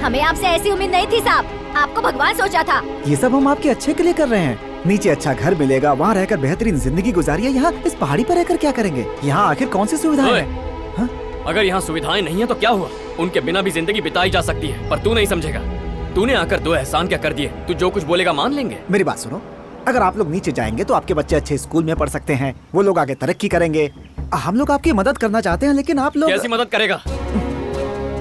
हमें आपसे ऐसी उम्मीद नहीं थी साहब, आपको भगवान सोचा था। ये सब हम आपके अच्छे के लिए कर रहे हैं। नीचे अच्छा घर मिलेगा, वहाँ रहकर बेहतरीन जिंदगी गुजारिए। यहाँ इस पहाड़ी पर रहकर क्या करेंगे? यहाँ आखिर कौन सी सुविधाएं हैं? अगर यहाँ सुविधाएं नहीं है तो क्या हुआ? उनके बिना भी जिंदगी बिताई जा सकती है, पर तू नहीं समझेगा। तूने आकर 2 एहसान क्या कर दिए? तू जो कुछ बोलेगा मान लेंगे। मेरी बात सुनो, अगर आप लोग नीचे जाएंगे तो आपके बच्चे अच्छे स्कूल में पढ़ सकते हैं, वो लोग आगे तरक्की करेंगे। हम लोग आपकी मदद करना चाहते हैं, लेकिन आप लोग कैसी मदद करेगा?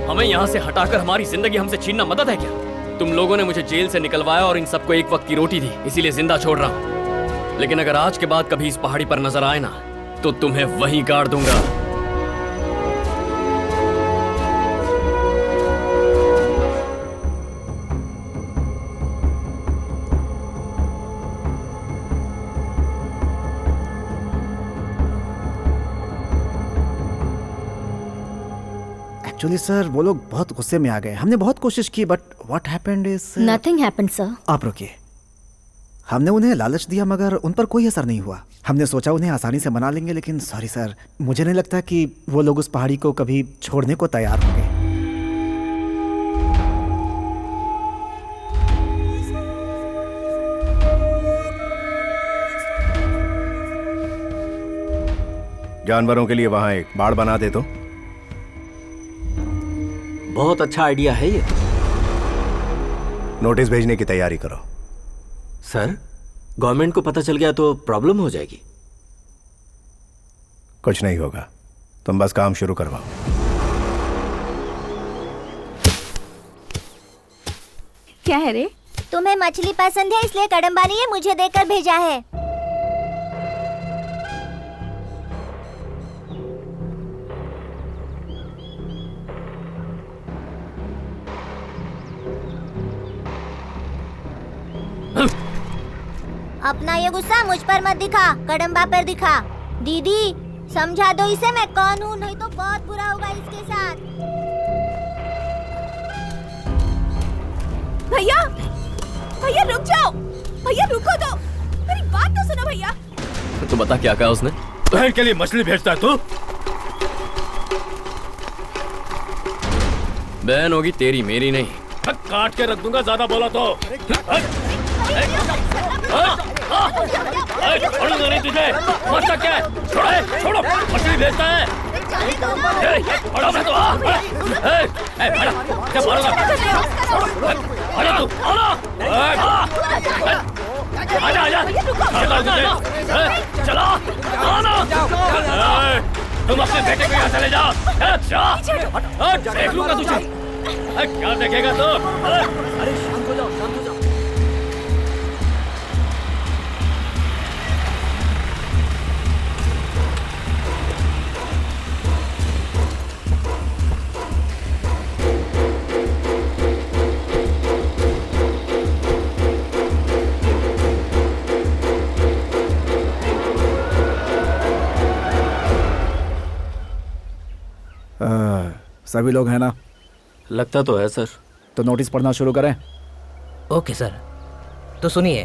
हमें यहाँ से हटाकर हमारी जिंदगी हमसे छीनना मदद है क्या? तुम लोगों ने मुझे जेल से निकलवाया और इन सबको एक वक्त की रोटी दी, इसीलिए जिंदा छोड़ रहा हूँ। लेकिन अगर आज के बाद कभी इस पहाड़ी पर नजर आए ना, तो तुम्हें वहीं गाड़ दूंगा। एक्चुअली सर, वो लोग बहुत गुस्से में आ गए। हमने बहुत कोशिश की, but what happened is nothing happened sir. आप रुकिए। हमने उन्हें लालच दिया मगर उन पर कोई असर नहीं हुआ। हमने सोचा उन्हें आसानी से मना लेंगे, लेकिन सॉरी सर, मुझे नहीं लगता कि वो लोग उस पहाड़ी को कभी छोड़ने को तैयार होंगे। जानवरों के लिए वहां एक बाड़ बना दे तो। बहुत अच्छा आइडिया है ये। नोटिस भेजने की तैयारी करो। सर, गवर्नमेंट को पता चल गया तो प्रॉब्लम हो जाएगी। कुछ नहीं होगा, तुम बस काम शुरू करवाओ। क्या है रे? तुम्हें मछली पसंद है, इसलिए कड़म्बा ने ये मुझे देकर भेजा है। अपना ये गुस्सा मुझ पर मत दिखा, कड़म्बा पर दिखा। दीदी समझा दो इसे मैं कौन हूँ, नहीं तो बहुत बुरा होगा इसके साथ। भैया, भैया रुक जाओ, भैया रुको तो, मेरी बात तो सुनो भैया। तो बता क्या कहा उसने? बहन के लिए मछली भेजता है तू? बहन होगी तेरी, मेरी नहीं। काट के रख दूंगा ज्यादा बोला तो। छोड़ूंगा नहीं तुझे। मरता क्या है? छोड़ो, मछली भेजता है। बड़ा मैं तो क्या मारूंगा? आजा तू, आजा। चला, आना। तुम अपने बेटे को यहाँ चले जाओ। देख लूंगा तुझे। क्या देखेगा तू? अरे शांत हो जाओ। सभी लोग हैं ना? लगता तो है सर। तो नोटिस पढ़ना शुरू करें। Okay sir. तो सुनिए,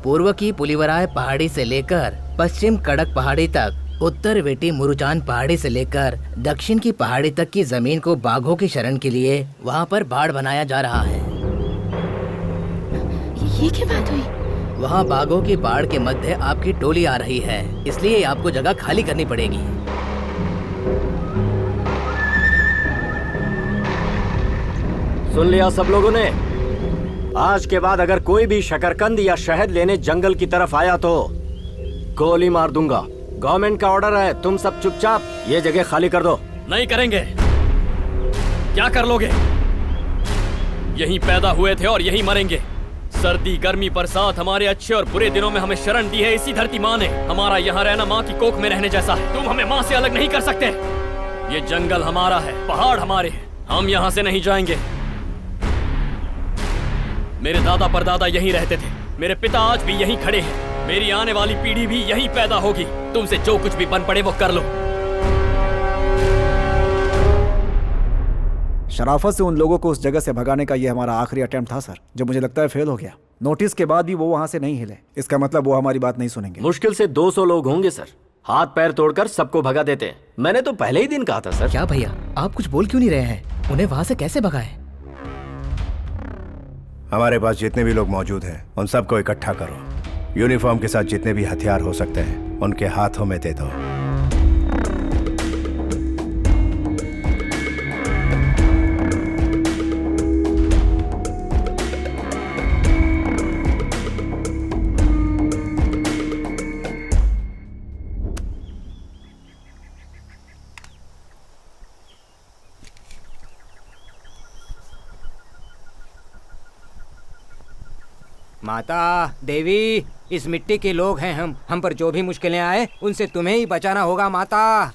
पूर्व की पुलिवराय पहाड़ी से लेकर पश्चिम कड़क पहाड़ी तक, उत्तर वेटी मुरुचान पहाड़ी से लेकर दक्षिण की पहाड़ी तक की जमीन को बाघों की शरण के लिए वहाँ पर बाड़ बनाया जा रहा है। ये क्या बात हुई? वहाँ बाघों की बाढ़ के मध्य आपकी टोली आ रही है, इसलिए आपको जगह खाली करनी पड़ेगी। सुन लिया सब लोगों ने? आज के बाद अगर कोई भी शकरकंद या शहद लेने जंगल की तरफ आया तो गोली मार दूंगा। गवर्नमेंट का ऑर्डर है, तुम सब चुपचाप ये जगह खाली कर दो। नहीं करेंगे। क्या कर लोगे? यहीं पैदा हुए थे और यहीं मरेंगे। सर्दी गर्मी बरसात हमारे अच्छे और बुरे दिनों में हमें शरण दी है इसी धरती माँ ने। हमारा यहाँ रहना माँ की कोख में रहने जैसा है। तुम हमें माँ से अलग नहीं कर सकते। ये जंगल हमारा है, पहाड़ हमारे हैं, हम यहाँ से नहीं जाएंगे। मेरे दादा परदादा यहीं रहते थे, मेरे पिता आज भी यहीं खड़े हैं, मेरी आने वाली पीढ़ी भी यहीं पैदा होगी। तुमसे जो कुछ भी बन पड़े वो कर लो। शराफत से उन लोगों को उस जगह से भगाने का ये हमारा आखिरी अटेम्प्ट था सर, जो मुझे लगता है फेल हो गया। नोटिस के बाद भी वो वहाँ से नहीं हिले, इसका मतलब वो हमारी बात नहीं सुनेंगे। मुश्किल से 200 लोग होंगे सर, हाथ पैर तोड़कर सबको भगा देते हैं। मैंने तो पहले ही दिन कहा था सर। क्या भैया, आप कुछ बोल क्यों नहीं रहे हैं? उन्हें वहाँ से कैसे भगाएं? हमारे पास जितने भी लोग मौजूद हैं उन सबको इकट्ठा करो। यूनिफॉर्म के साथ जितने भी हथियार हो सकते हैं उनके हाथों में दे दो। माता देवी, इस मिट्टी के लोग हैं हम पर जो भी मुश्किलें आए उनसे तुम्हें ही बचाना होगा माता।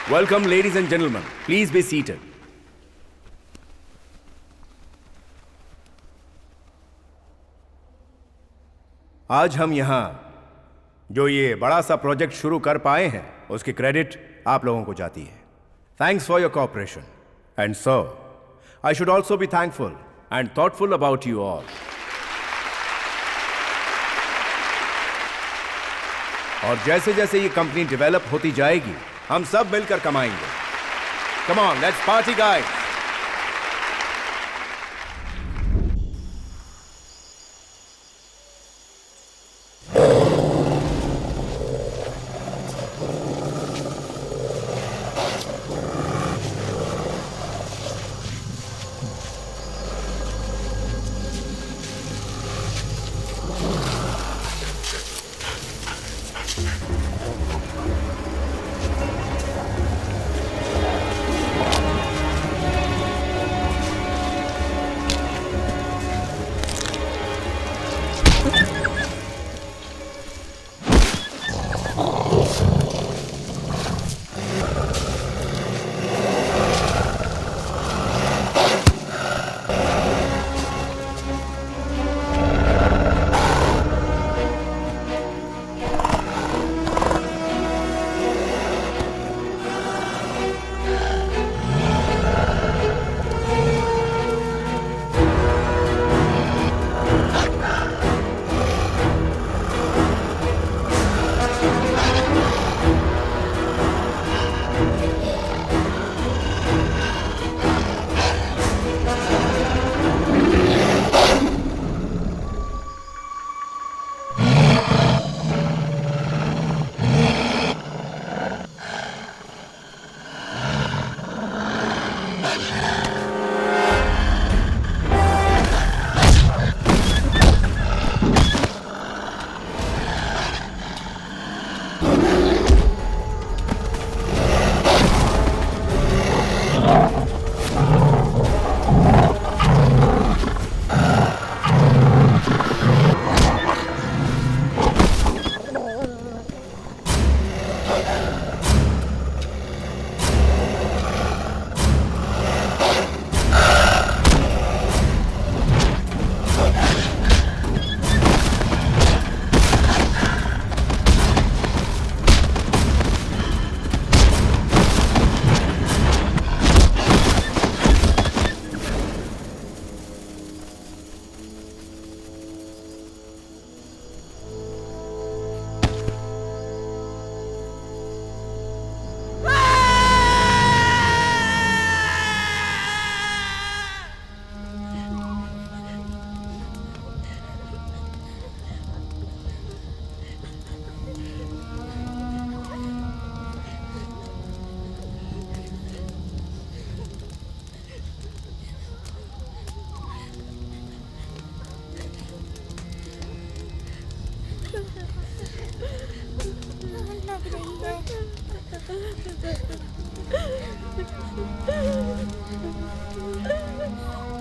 Welcome, ladies and gentlemen. Please be seated. आज हम यहां जो ये बड़ा सा प्रोजेक्ट शुरू कर पाए हैं उसकी क्रेडिट आप लोगों को जाती है. Thanks for your cooperation and so I should also be thankful and thoughtful about you all. और जैसे जैसे ये कंपनी डेवलप होती जाएगी हम सब मिलकर कमाएंगे. Come on, let's party guys.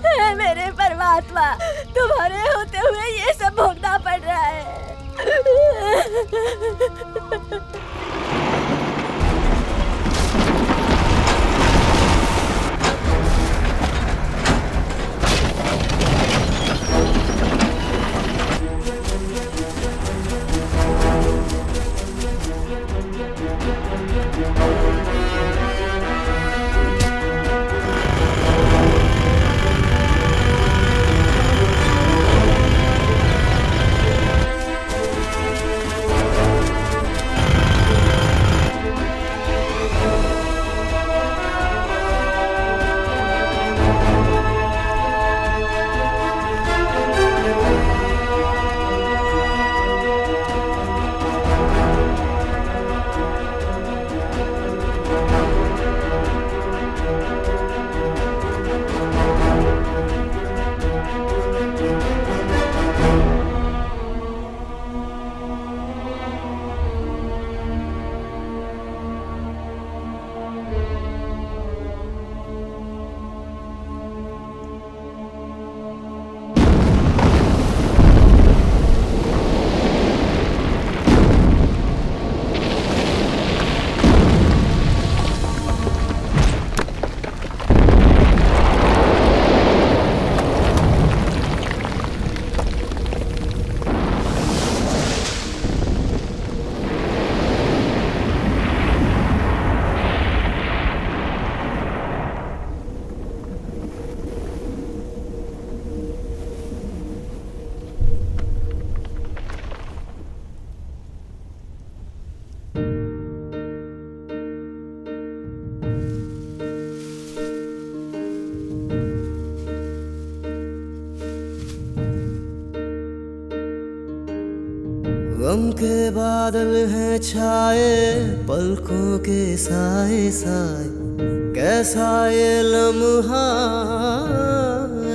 हे मेरे परमात्मा, तुम्हारे होते हुए ये सब भोगना पड़ रहा है. गम के बादल हैं छाए पलकों के साए साए, कैसा ये लम्हा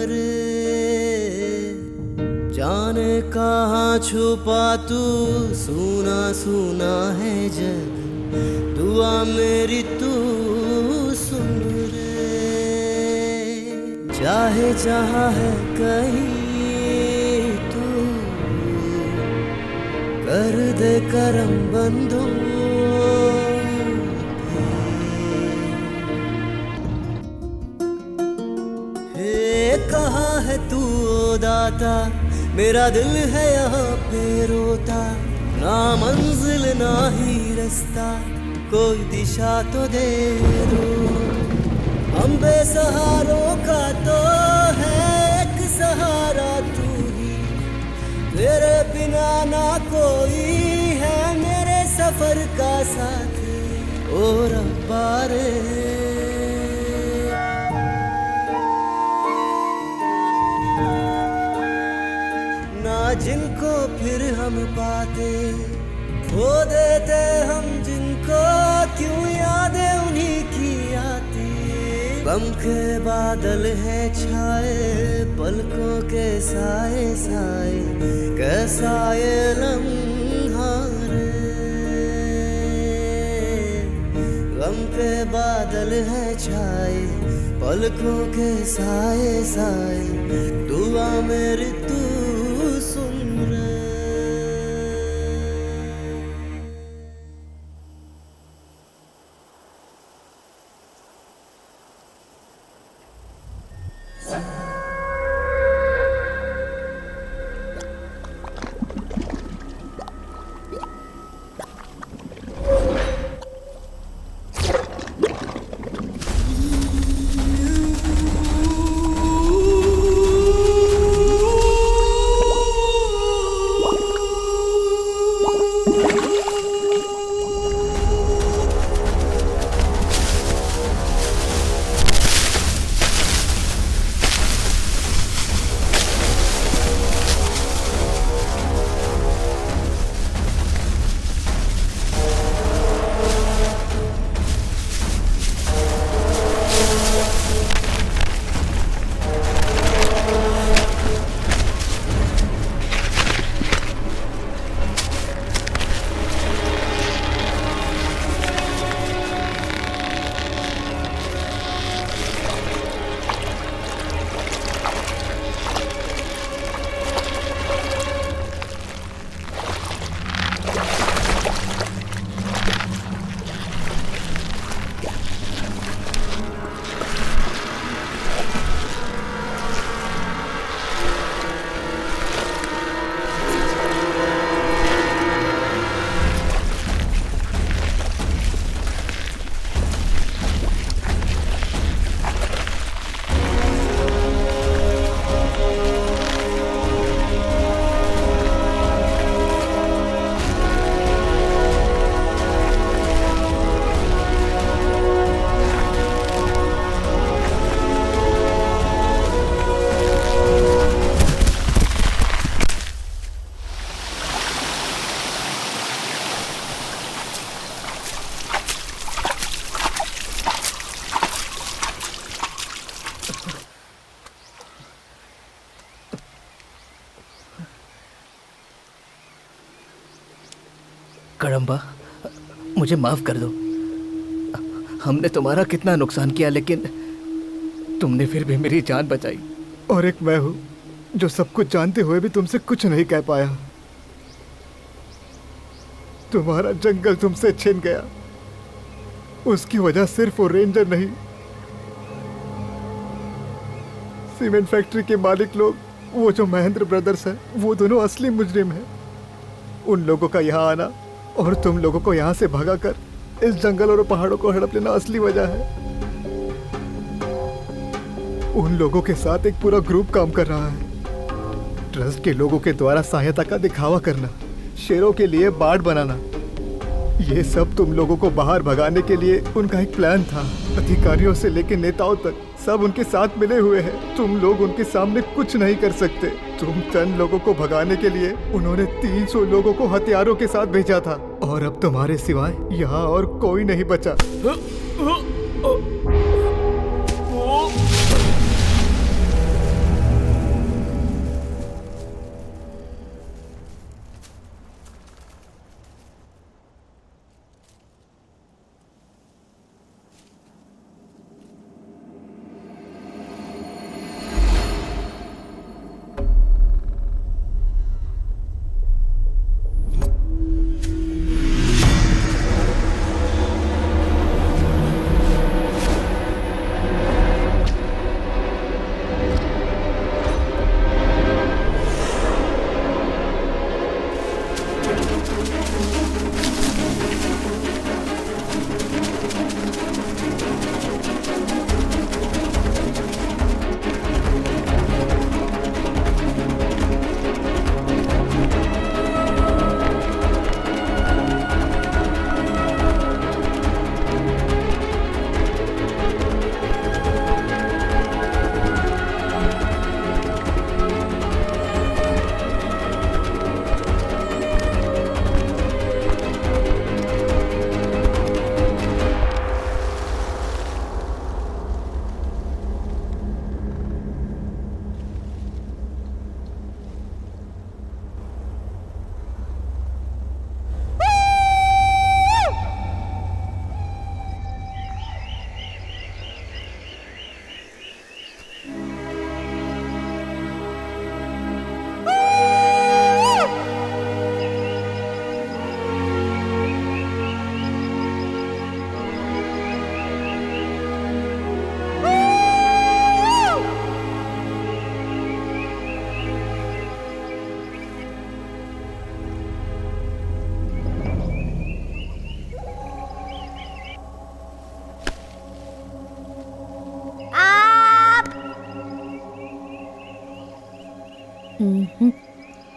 रे, जाने कहाँ छुपा तू, सुना सुना है जग, दुआ मेरी तू सुन रे, चाहे जहाँ है कहीं कर दे करम बंदों हे, कहाँ है तू ओ दाता, मेरा दिल है यहाँ पे रोता, ना मंजिल ना ही रास्ता, कोई दिशा तो दे दो। हम बेसहारों का तो है एक सहारा तू, तेरे बिना ना कोई है मेरे सफर का साथ, ओ रब्बा रे। ना जिनको फिर हम पाते, खो देते हम जिनको, क्यों यादें उन्हीं की आती, गम के बादल हैं छाए पलकों के साए साए, कैसा ये लम्हा रे, गम के बादल हैं छाए पलकों के साए साए, दुआ मेरी तू सुन रे। कड़म्बा, मुझे माफ कर दो। हमने तुम्हारा कितना नुकसान किया, लेकिन तुमने फिर भी मेरी जान बचाई। और एक मैं हूँ जो सब कुछ जानते हुए भी तुमसे कुछ नहीं कह पाया। तुम्हारा जंगल तुमसे छिन गया, उसकी वजह सिर्फ वो रेंजर नहीं, सीमेंट फैक्ट्री के मालिक लोग, वो जो महेंद्र ब्रदर्स है, वो दोनों असली मुजरिम हैं। उन लोगों का यहाँ आना और तुम लोगों को यहाँ से भगाकर इस जंगल और पहाड़ों को हड़प लेना असली वजह है। उन लोगों के साथ एक पूरा ग्रुप काम कर रहा है। ट्रस्ट के लोगों के द्वारा सहायता का दिखावा करना, शेरों के लिए बाड़ बनाना, ये सब तुम लोगों को बाहर भगाने के लिए उनका एक प्लान था। अधिकारियों से लेकर नेताओं तक सब उनके साथ मिले हुए हैं। तुम लोग उनके सामने कुछ नहीं कर सकते। तुम चंद लोगों को भगाने के लिए उन्होंने 300 लोगों को हथियारों के साथ भेजा था और अब तुम्हारे सिवाय यहाँ और कोई नहीं बचा।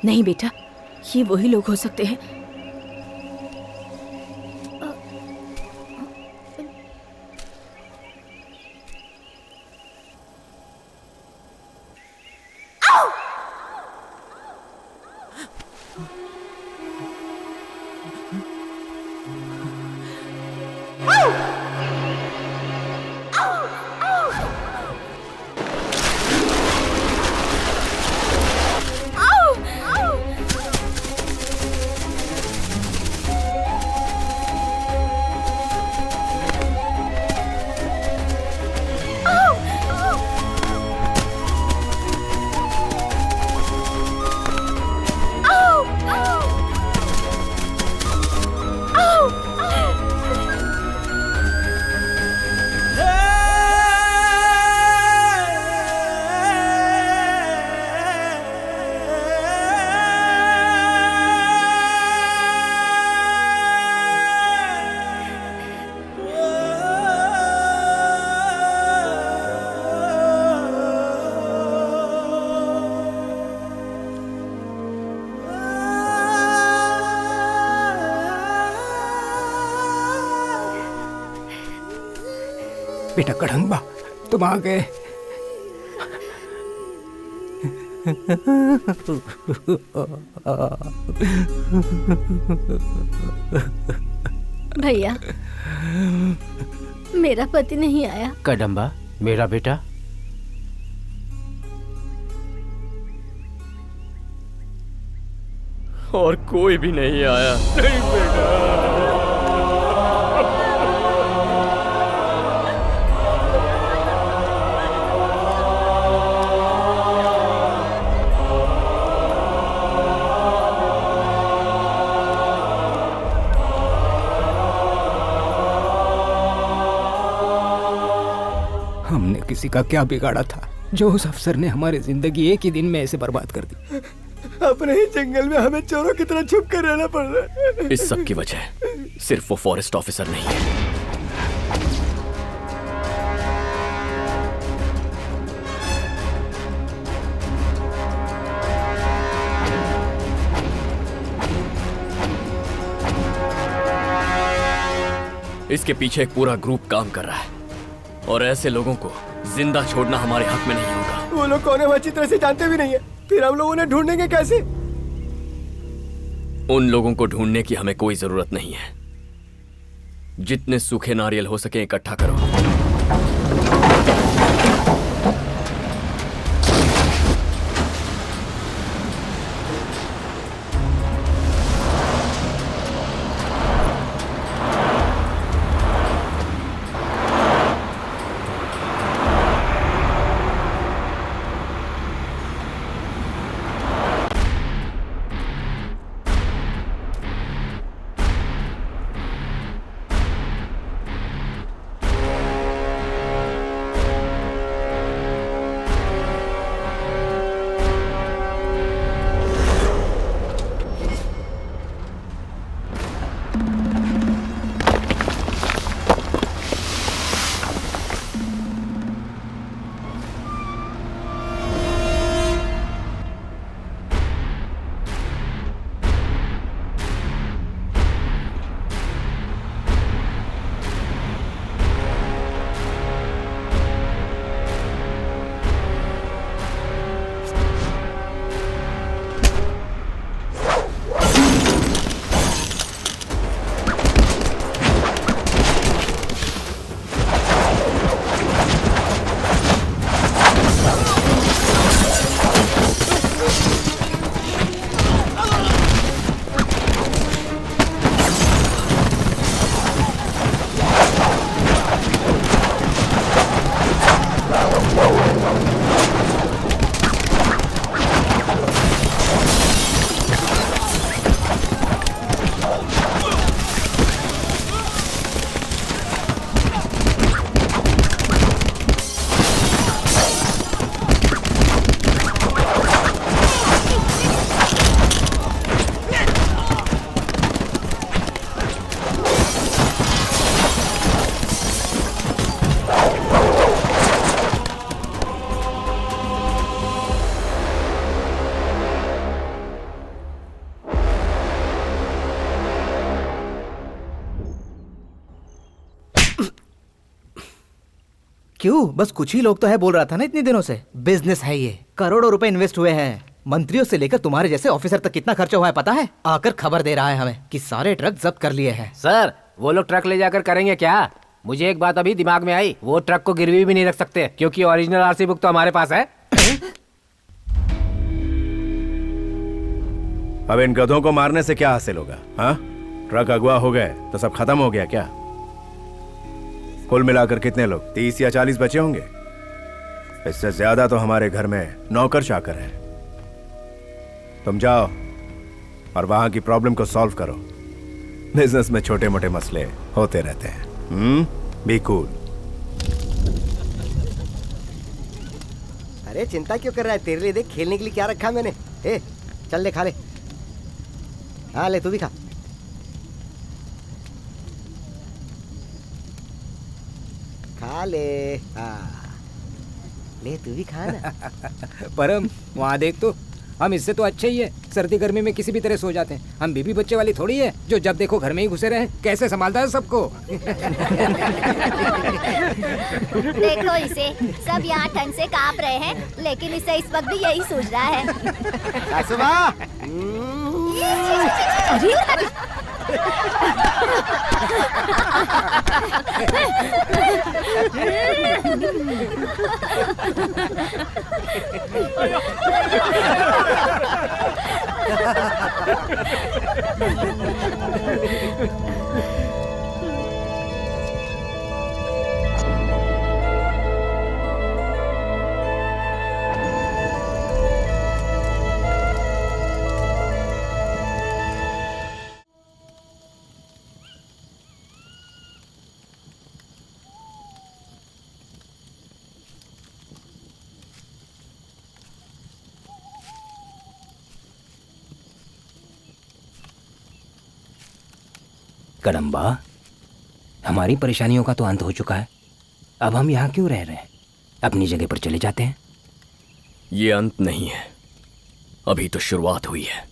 नहीं बेटा, ये वही लोग हो सकते हैं। बेटा कड़ंबा, तुम आ गए। भैया, मेरा पति नहीं आया। कदम्बा, मेरा बेटा। और कोई भी नहीं आया। नहीं बेटा। हमने किसी का क्या बिगाड़ा था जो उस अफसर ने हमारी जिंदगी एक ही दिन में ऐसे बर्बाद कर दी। अपने ही जंगल में हमें चोरों की तरह छुप कर रहना पड़ रहा है। इस सब की वजह सिर्फ वो फॉरेस्ट ऑफिसर नहीं है। इसके पीछे एक पूरा ग्रुप काम कर रहा है और ऐसे लोगों को जिंदा छोड़ना हमारे हक में नहीं होगा। वो लोग कौन है वो अच्छी तरह से जानते भी नहीं है, फिर हम लोग उन्हें ढूंढेंगे कैसे? उन लोगों को ढूंढने की हमें कोई जरूरत नहीं है। जितने सूखे नारियल हो सके इकट्ठा करो। क्यों? बस कुछ ही लोग तो है बोल रहा था ना इतने दिनों से। बिजनेस है ये, करोड़ों रुपए इन्वेस्ट हुए हैं। मंत्रियों से लेकर तुम्हारे जैसे ऑफिसर तक कितना खर्चा हुआ है पता है? आकर खबर दे रहा है हमें कि सारे ट्रक जब्त कर लिए हैं। सर वो लोग ट्रक ले जाकर करेंगे क्या? मुझे एक बात अभी दिमाग में आई, वो ट्रक को गिरवी भी नहीं रख सकते क्योंकि ओरिजिनल आरसी बुक तो हमारे पास है। अब इन गधों को मारने से क्या हासिल होगा? हाँ, ट्रक अगवा हो गए तो सब खत्म हो गया क्या? कुल मिलाकर कितने लोग, 30 या 40 बचे होंगे। इससे ज्यादा तो हमारे घर में नौकर चाकर हैं। तुम जाओ और वहां की प्रॉब्लम को सॉल्व करो। बिजनेस में छोटे मोटे मसले होते रहते हैं। Be cool. अरे चिंता क्यों कर रहा है? तेरे लिए देख खेलने के लिए क्या रखा मैंने। ए, चल ले, खा ले। हाँ ले, तू भी खा। खा ले। हाँ ले, तू भी खा ना। परम वहाँ देख तो, हम इससे तो अच्छे ही है। सर्दी गर्मी में किसी भी तरह सो जाते हैं। हम बीबी बच्चे वाली थोड़ी है जो जब देखो घर में ही घुसे रहे। कैसे संभालता है सबको। देखो इसे, सब यहाँ ठंड से कांप रहे हैं, लेकिन इसे इस वक्त भी यही सूझ रहा है। कदम्बा, हमारी परेशानियों का तो अंत हो चुका है। अब हम यहाँ क्यों रह रहे हैं? अपनी जगह पर चले जाते हैं। ये अंत नहीं है, अभी तो शुरुआत हुई है।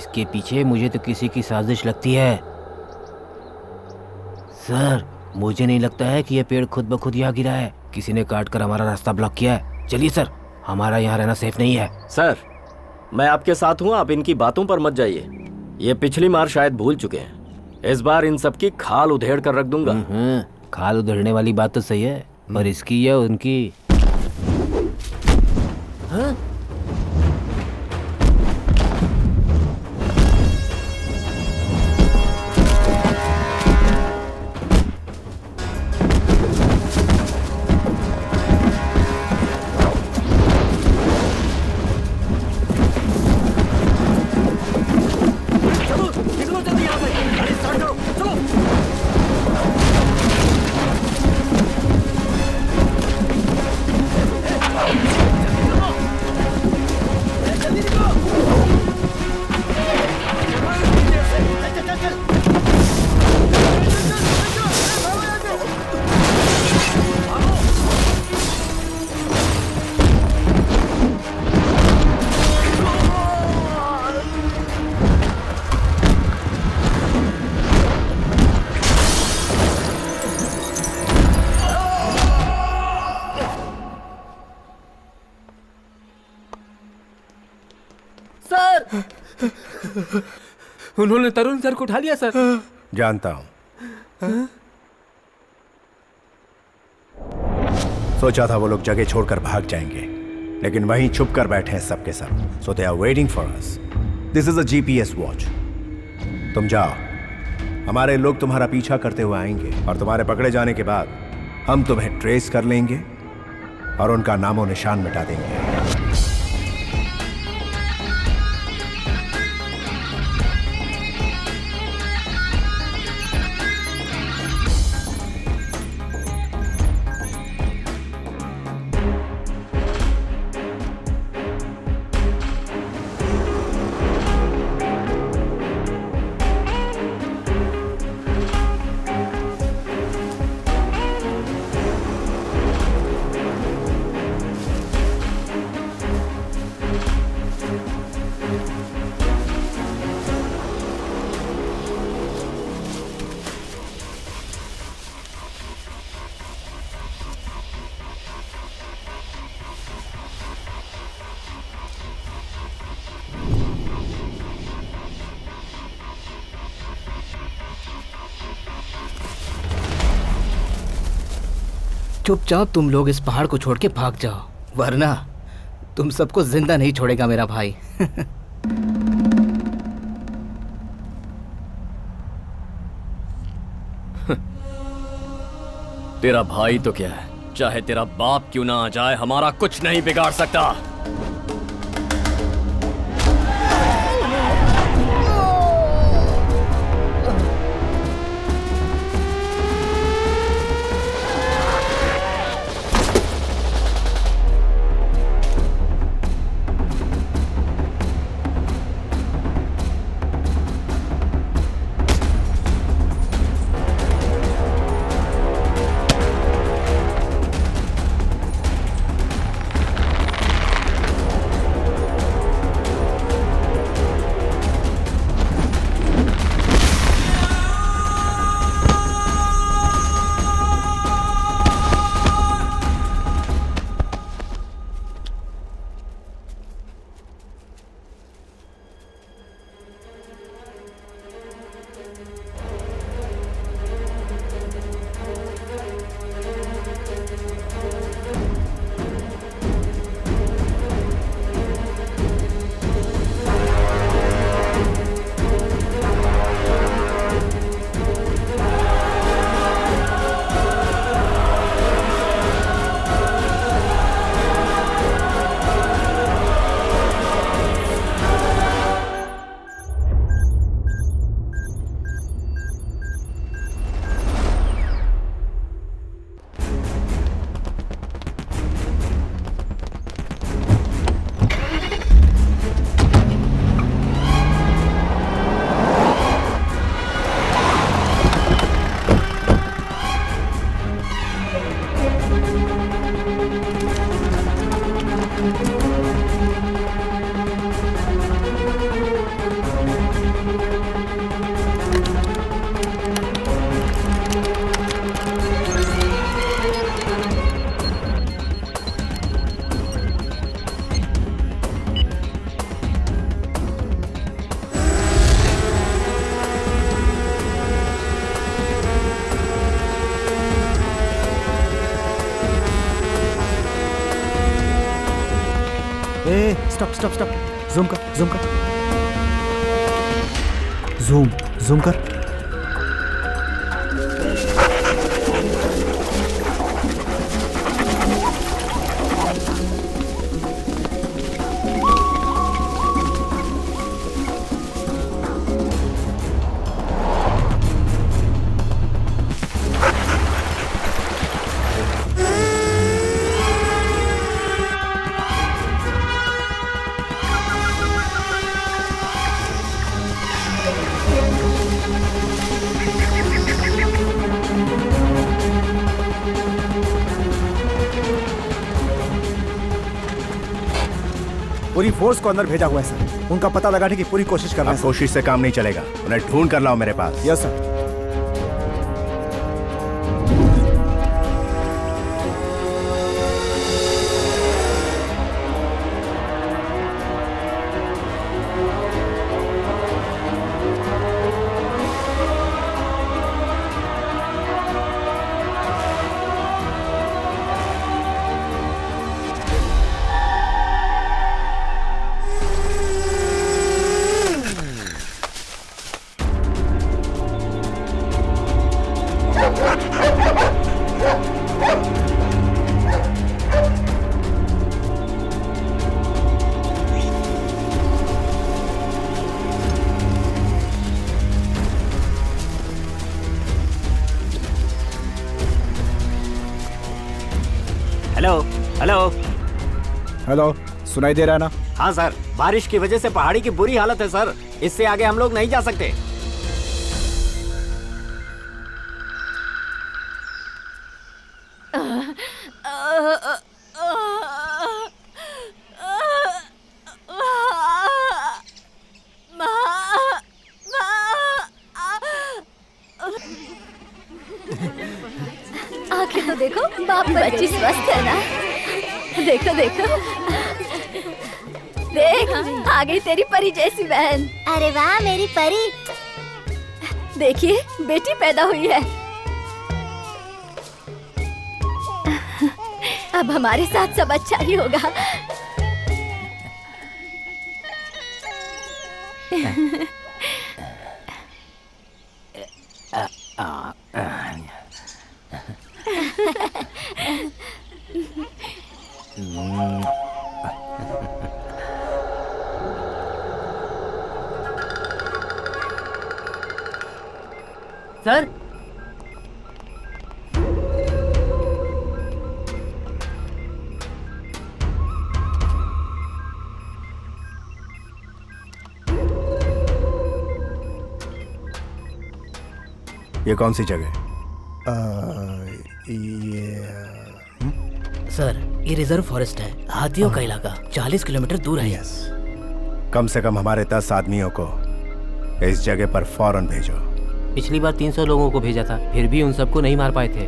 इसके पीछे मुझे तो किसी की साजिश लगती है। सर, मुझे नहीं लगता है कि ये पेड़ खुद ब खुद यहाँ गिरा है। किसी ने काट कर हमारा रास्ता ब्लॉक किया है। चलिए सर, हमारा यहाँ रहना सेफ नहीं है। सर, मैं आपके साथ हूँ, आप इनकी बातों पर मत जाइए। ये पिछली मार शायद भूल चुके हैं। इस बार इन सब की खाल उधेड़ कर रख दूंगा। खाल उधेड़ने वाली बात तो सही है, पर इसकी या उनकी। हाँ? उन्होंने तरुण सर को उठा लिया सर। जानता हूं। सोचा था वो लोग जगह छोड़कर भाग जाएंगे, लेकिन वहीं छुप कर बैठे हैं सबके सब। So they are waiting for us. This is a GPS watch. तुम जाओ, हमारे लोग तुम्हारा पीछा करते हुए आएंगे और तुम्हारे पकड़े जाने के बाद हम तुम्हें ट्रेस कर लेंगे और उनका नामो निशान मिटा देंगे। चुपचाप तुम लोग इस पहाड़ को छोड़ के भाग जाओ, वरना तुम सबको जिंदा नहीं छोड़ेगा मेरा भाई। तेरा भाई तो क्या है, चाहे तेरा बाप क्यों ना आ जाए, हमारा कुछ नहीं बिगाड़ सकता। स्टॉप स्टॉप स्टॉप, जूम कर, जूम कर, जूम कर। पूरी फोर्स को अंदर भेजा हुआ है सर। उनका पता लगाने की पूरी कोशिश कर रहे हैं। कोशिश से काम नहीं चलेगा, उन्हें ढूंढ कर लाओ मेरे पास। Yes sir. Hello hello hello, सुनाई दे रहा है ना? हाँ सर, बारिश की वजह से पहाड़ी की बुरी हालत है सर। इससे आगे हम लोग नहीं जा सकते। आंखें तो देखो, बाप बच्ची स्वस्थ है ना? देखो देखो, देख आ गई तेरी परी जैसी बहन। अरे वाह मेरी परी। देखिए बेटी पैदा हुई है। अब हमारे साथ सब अच्छा ही होगा। सर, ये कौन सी जगह? सर ये रिजर्व फॉरेस्ट है, हाथियों का इलाका 40 किलोमीटर दूर है। यस, कम से कम हमारे 10 आदमियों को इस जगह पर फौरन भेजो। पिछली बार 300 लोगों को भेजा था, फिर भी उन सबको नहीं मार पाए थे।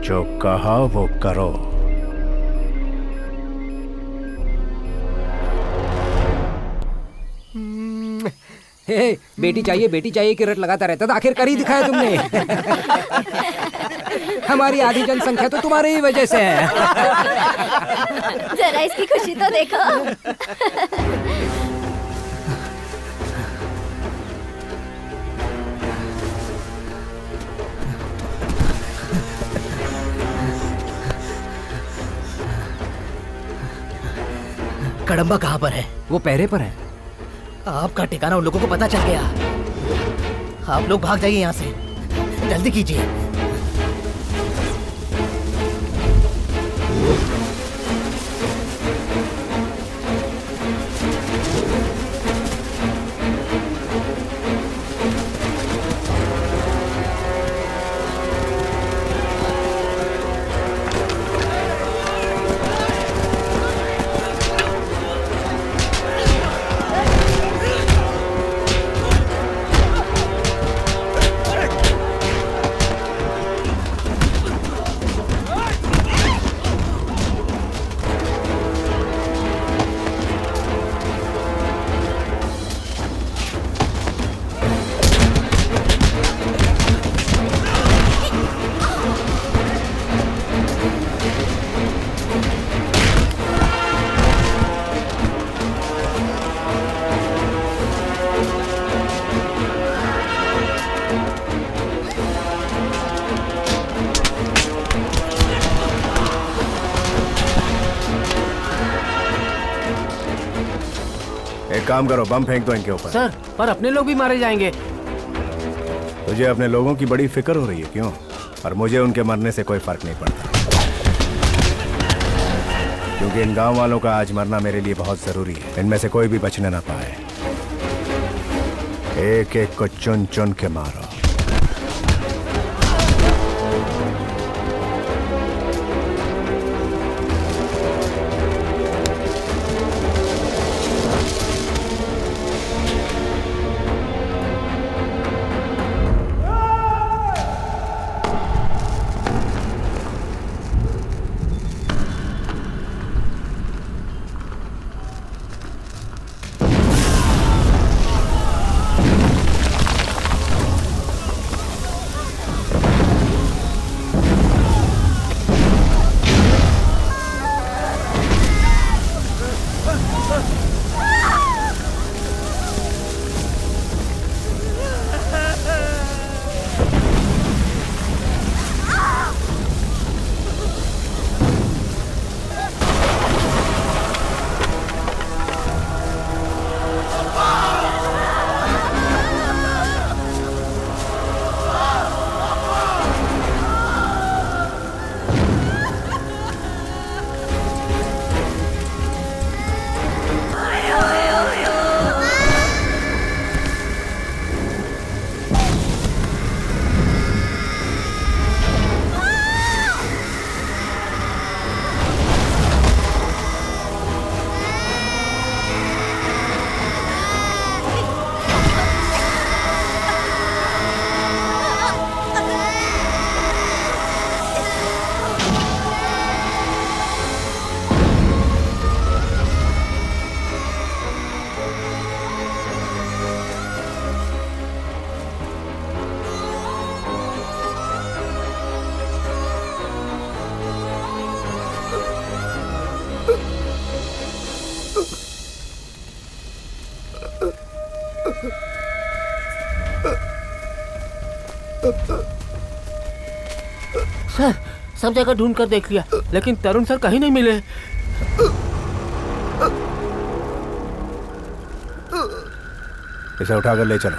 जो कहा वो करो। हे, बेटी चाहिए कि रट लगाता रहता था, आखिर कर ही दिखाया तुमने। हमारी आधी जनसंख्या तो तुम्हारी ही वजह से है। जरा इसकी खुशी तो देखो। कड़म्बा कहाँ पर है? वो पहरे पर है। आपका ठिकाना उन लोगों को पता चल गया। आप लोग भाग जाइए यहाँ से, जल्दी कीजिए। एक काम करो, बम फेंक दो इनके ऊपर। सर, पर अपने लोग भी मारे जाएंगे। तुझे अपने लोगों की बड़ी फिक्र हो रही है, क्यों? और मुझे उनके मरने से कोई फर्क नहीं पड़ता, क्योंकि इन गांव वालों का आज मरना मेरे लिए बहुत जरूरी है। इनमें से कोई भी बचने ना पाए। एक एक को चुन चुन के मारो। सर, सब जगह ढूंढ कर देख लिया, लेकिन तरुण सर कहीं नहीं मिले। इसे उठाकर ले चलो।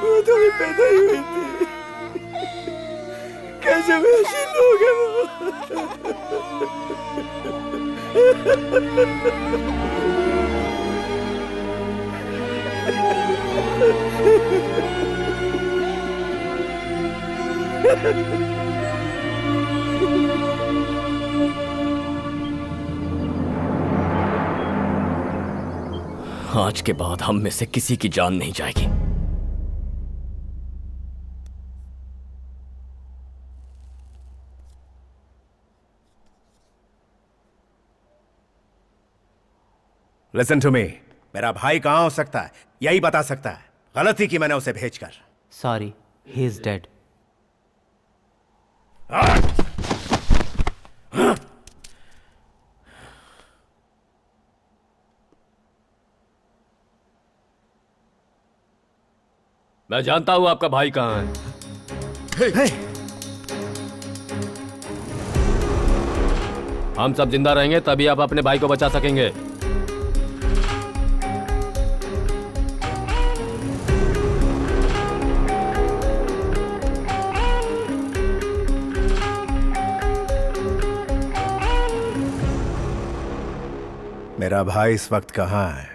वो तो भी पैदा ही हुई थी, कैसे बेहशील हो गए आज के बाद हम में से किसी की जान नहीं जाएगी। Listen to me, मेरा भाई कहाँ हो सकता है यही बता सकता है। गलती की मैंने उसे भेजकर। Sorry, he is dead. मैं जानता हूं आपका भाई कहाँ है। हम सब जिंदा रहेंगे तभी आप अपने भाई को बचा सकेंगे। मेरा भाई इस वक्त कहाँ है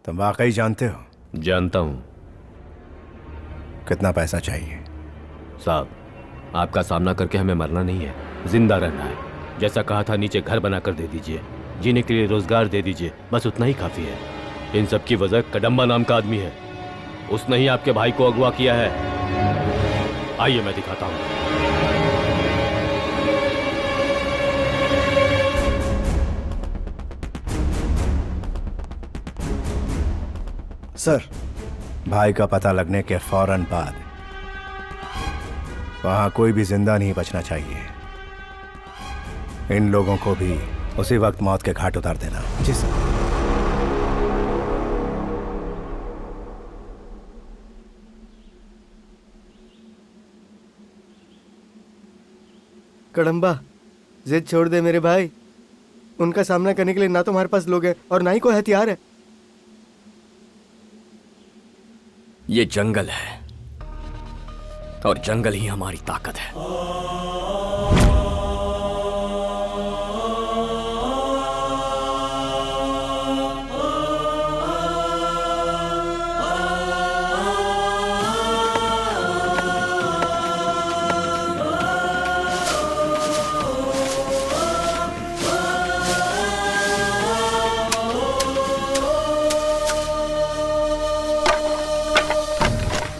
तुम वाकई जानते हो? जानता हूं। कितना पैसा चाहिए? साहब, आपका सामना करके हमें मरना नहीं है, जिंदा रहना है। जैसा कहा था नीचे घर बनाकर दे दीजिए, जीने के लिए रोजगार दे दीजिए, बस उतना ही काफी है। इन सब की वजह कदम्बा नाम का आदमी है। उसने ही आपके भाई को अगवा किया है। आइए मैं दिखाता हूं। सर, भाई का पता लगने के फौरन बाद वहां कोई भी जिंदा नहीं बचना चाहिए। इन लोगों को भी उसी वक्त मौत के घाट उतार देना। जी सर। कड़म्बा, जिद छोड़ दे मेरे भाई। उनका सामना करने के लिए ना तो हमारे पास लोग हैं और ना ही कोई हथियार है। ये जंगल है और जंगल ही हमारी ताकत है।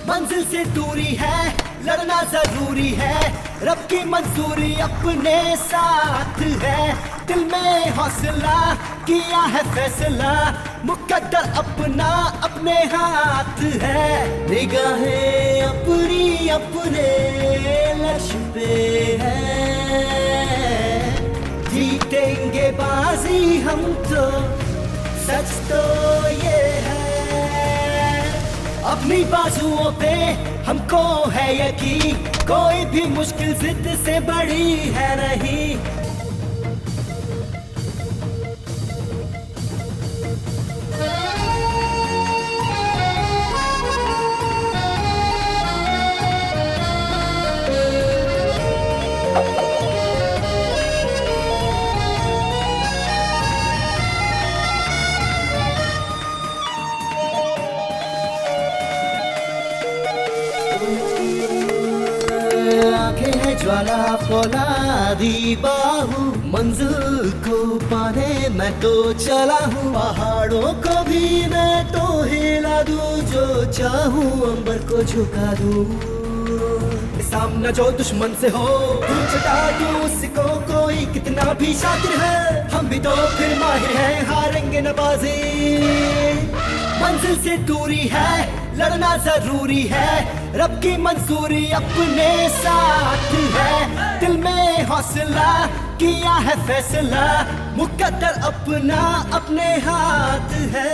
मंजिल से दूरी है, लड़ना जरूरी है, रब की मंजूरी अपने साथ है। दिल में हौसला किया है फैसला, मुकद्दर अपना अपने हाथ है। निगाहें अपनी अपने लक्ष्य पे है, जीतेंगे बाजी हम तो, सच तो ये है। अपनी बाजुओं पे हमको है यकीन, कोई भी मुश्किल जिद से बड़ी है नहीं। आंखें हैं ज्वाला फौलादी बाहू, मंजिल को पाने मैं तो चला हूँ। पहाड़ों को भी मैं तो हिला दूँ, जो चाहूँ अंबर को झुका दूँ। सामना जो दुश्मन से हो दूर चटा दूँ, उसको कोई कितना भी शातिर है, हम भी तो फिर माहिर हैं, हारेंगे न बाजी। मंजिल से दूरी है, लड़ना जरूरी है, रब की मंजूरी अपने साथ है। दिल में हौसला किया है फैसला, मुकद्दर अपना अपने हाथ है।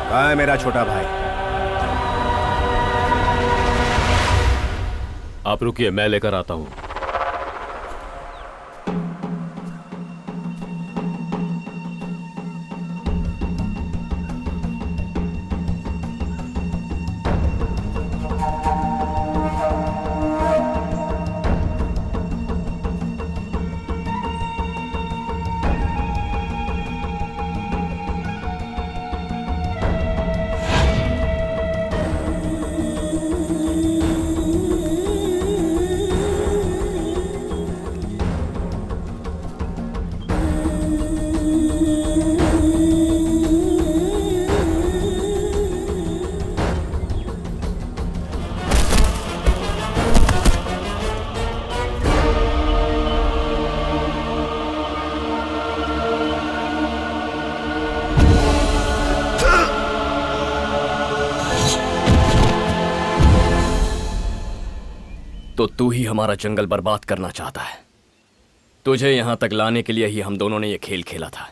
कहाँ है मेरा छोटा भाई? आप रुकिए, मैं लेकर आता हूं। तो तू ही हमारा जंगल बर्बाद करना चाहता है। तुझे यहां तक लाने के लिए ही हम दोनों ने ये खेल खेला था।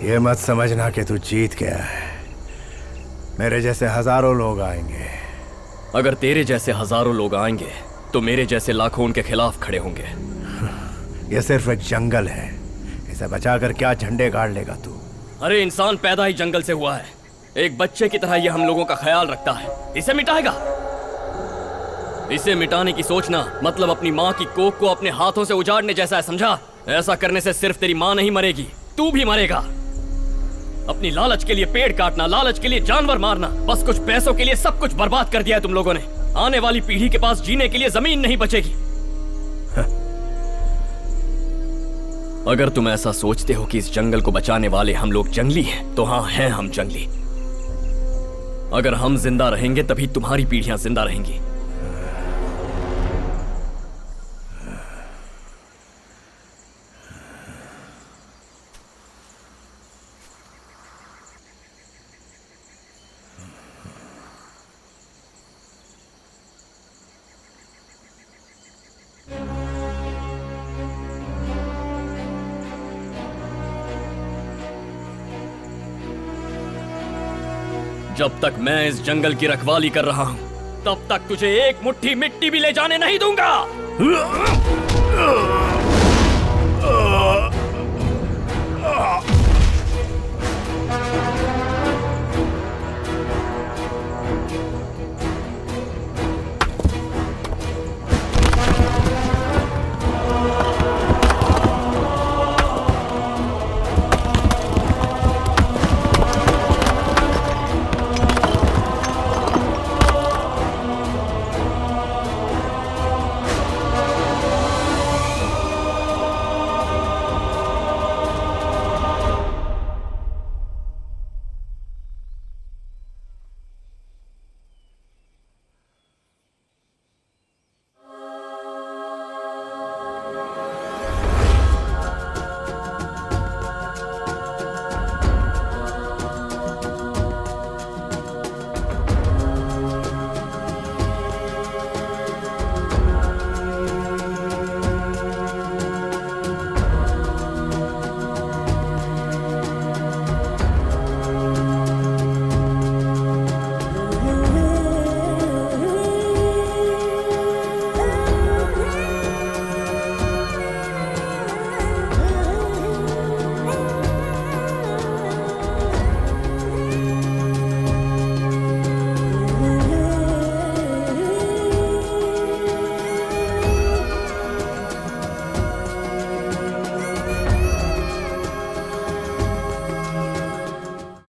ये मत समझना कि तू जीत गया है। मेरे जैसे हजारों लोग आएंगे। अगर तेरे जैसे हजारों लोग आएंगे तो मेरे जैसे लाखों उनके खिलाफ खड़े होंगे। ये सिर्फ एक जंगल है, इसे बचाकर क्या झंडे गाड़ लेगा तू? अरे इंसान पैदा ही जंगल से हुआ है, एक बच्चे की तरह ये हम लोगों का ख्याल रखता है। इसे मिटाएगा? इसे मिटाने की सोचना मतलब अपनी माँ की कोख को अपने हाथों से उजाड़ने जैसा है, समझा? ऐसा करने से सिर्फ तेरी माँ नहीं मरेगी, तू भी मरेगा। अपनी लालच के लिए पेड़ काटना, लालच के लिए जानवर मारना, बस कुछ पैसों के लिए सब कुछ बर्बाद कर दिया है तुम लोगों ने। आने वाली पीढ़ी के पास जीने के लिए जमीन नहीं बचेगी। अगर तुम ऐसा सोचते हो कि इस जंगल को बचाने वाले हम लोग जंगली हैं, तो हाँ, हैं हम जंगली। अगर हम जिंदा रहेंगे तभी तुम्हारी पीढ़ियां जिंदा रहेंगी। जब तक मैं इस जंगल की रखवाली कर रहा हूं, तब तक तुझे एक मुट्ठी मिट्टी भी ले जाने नहीं दूंगा।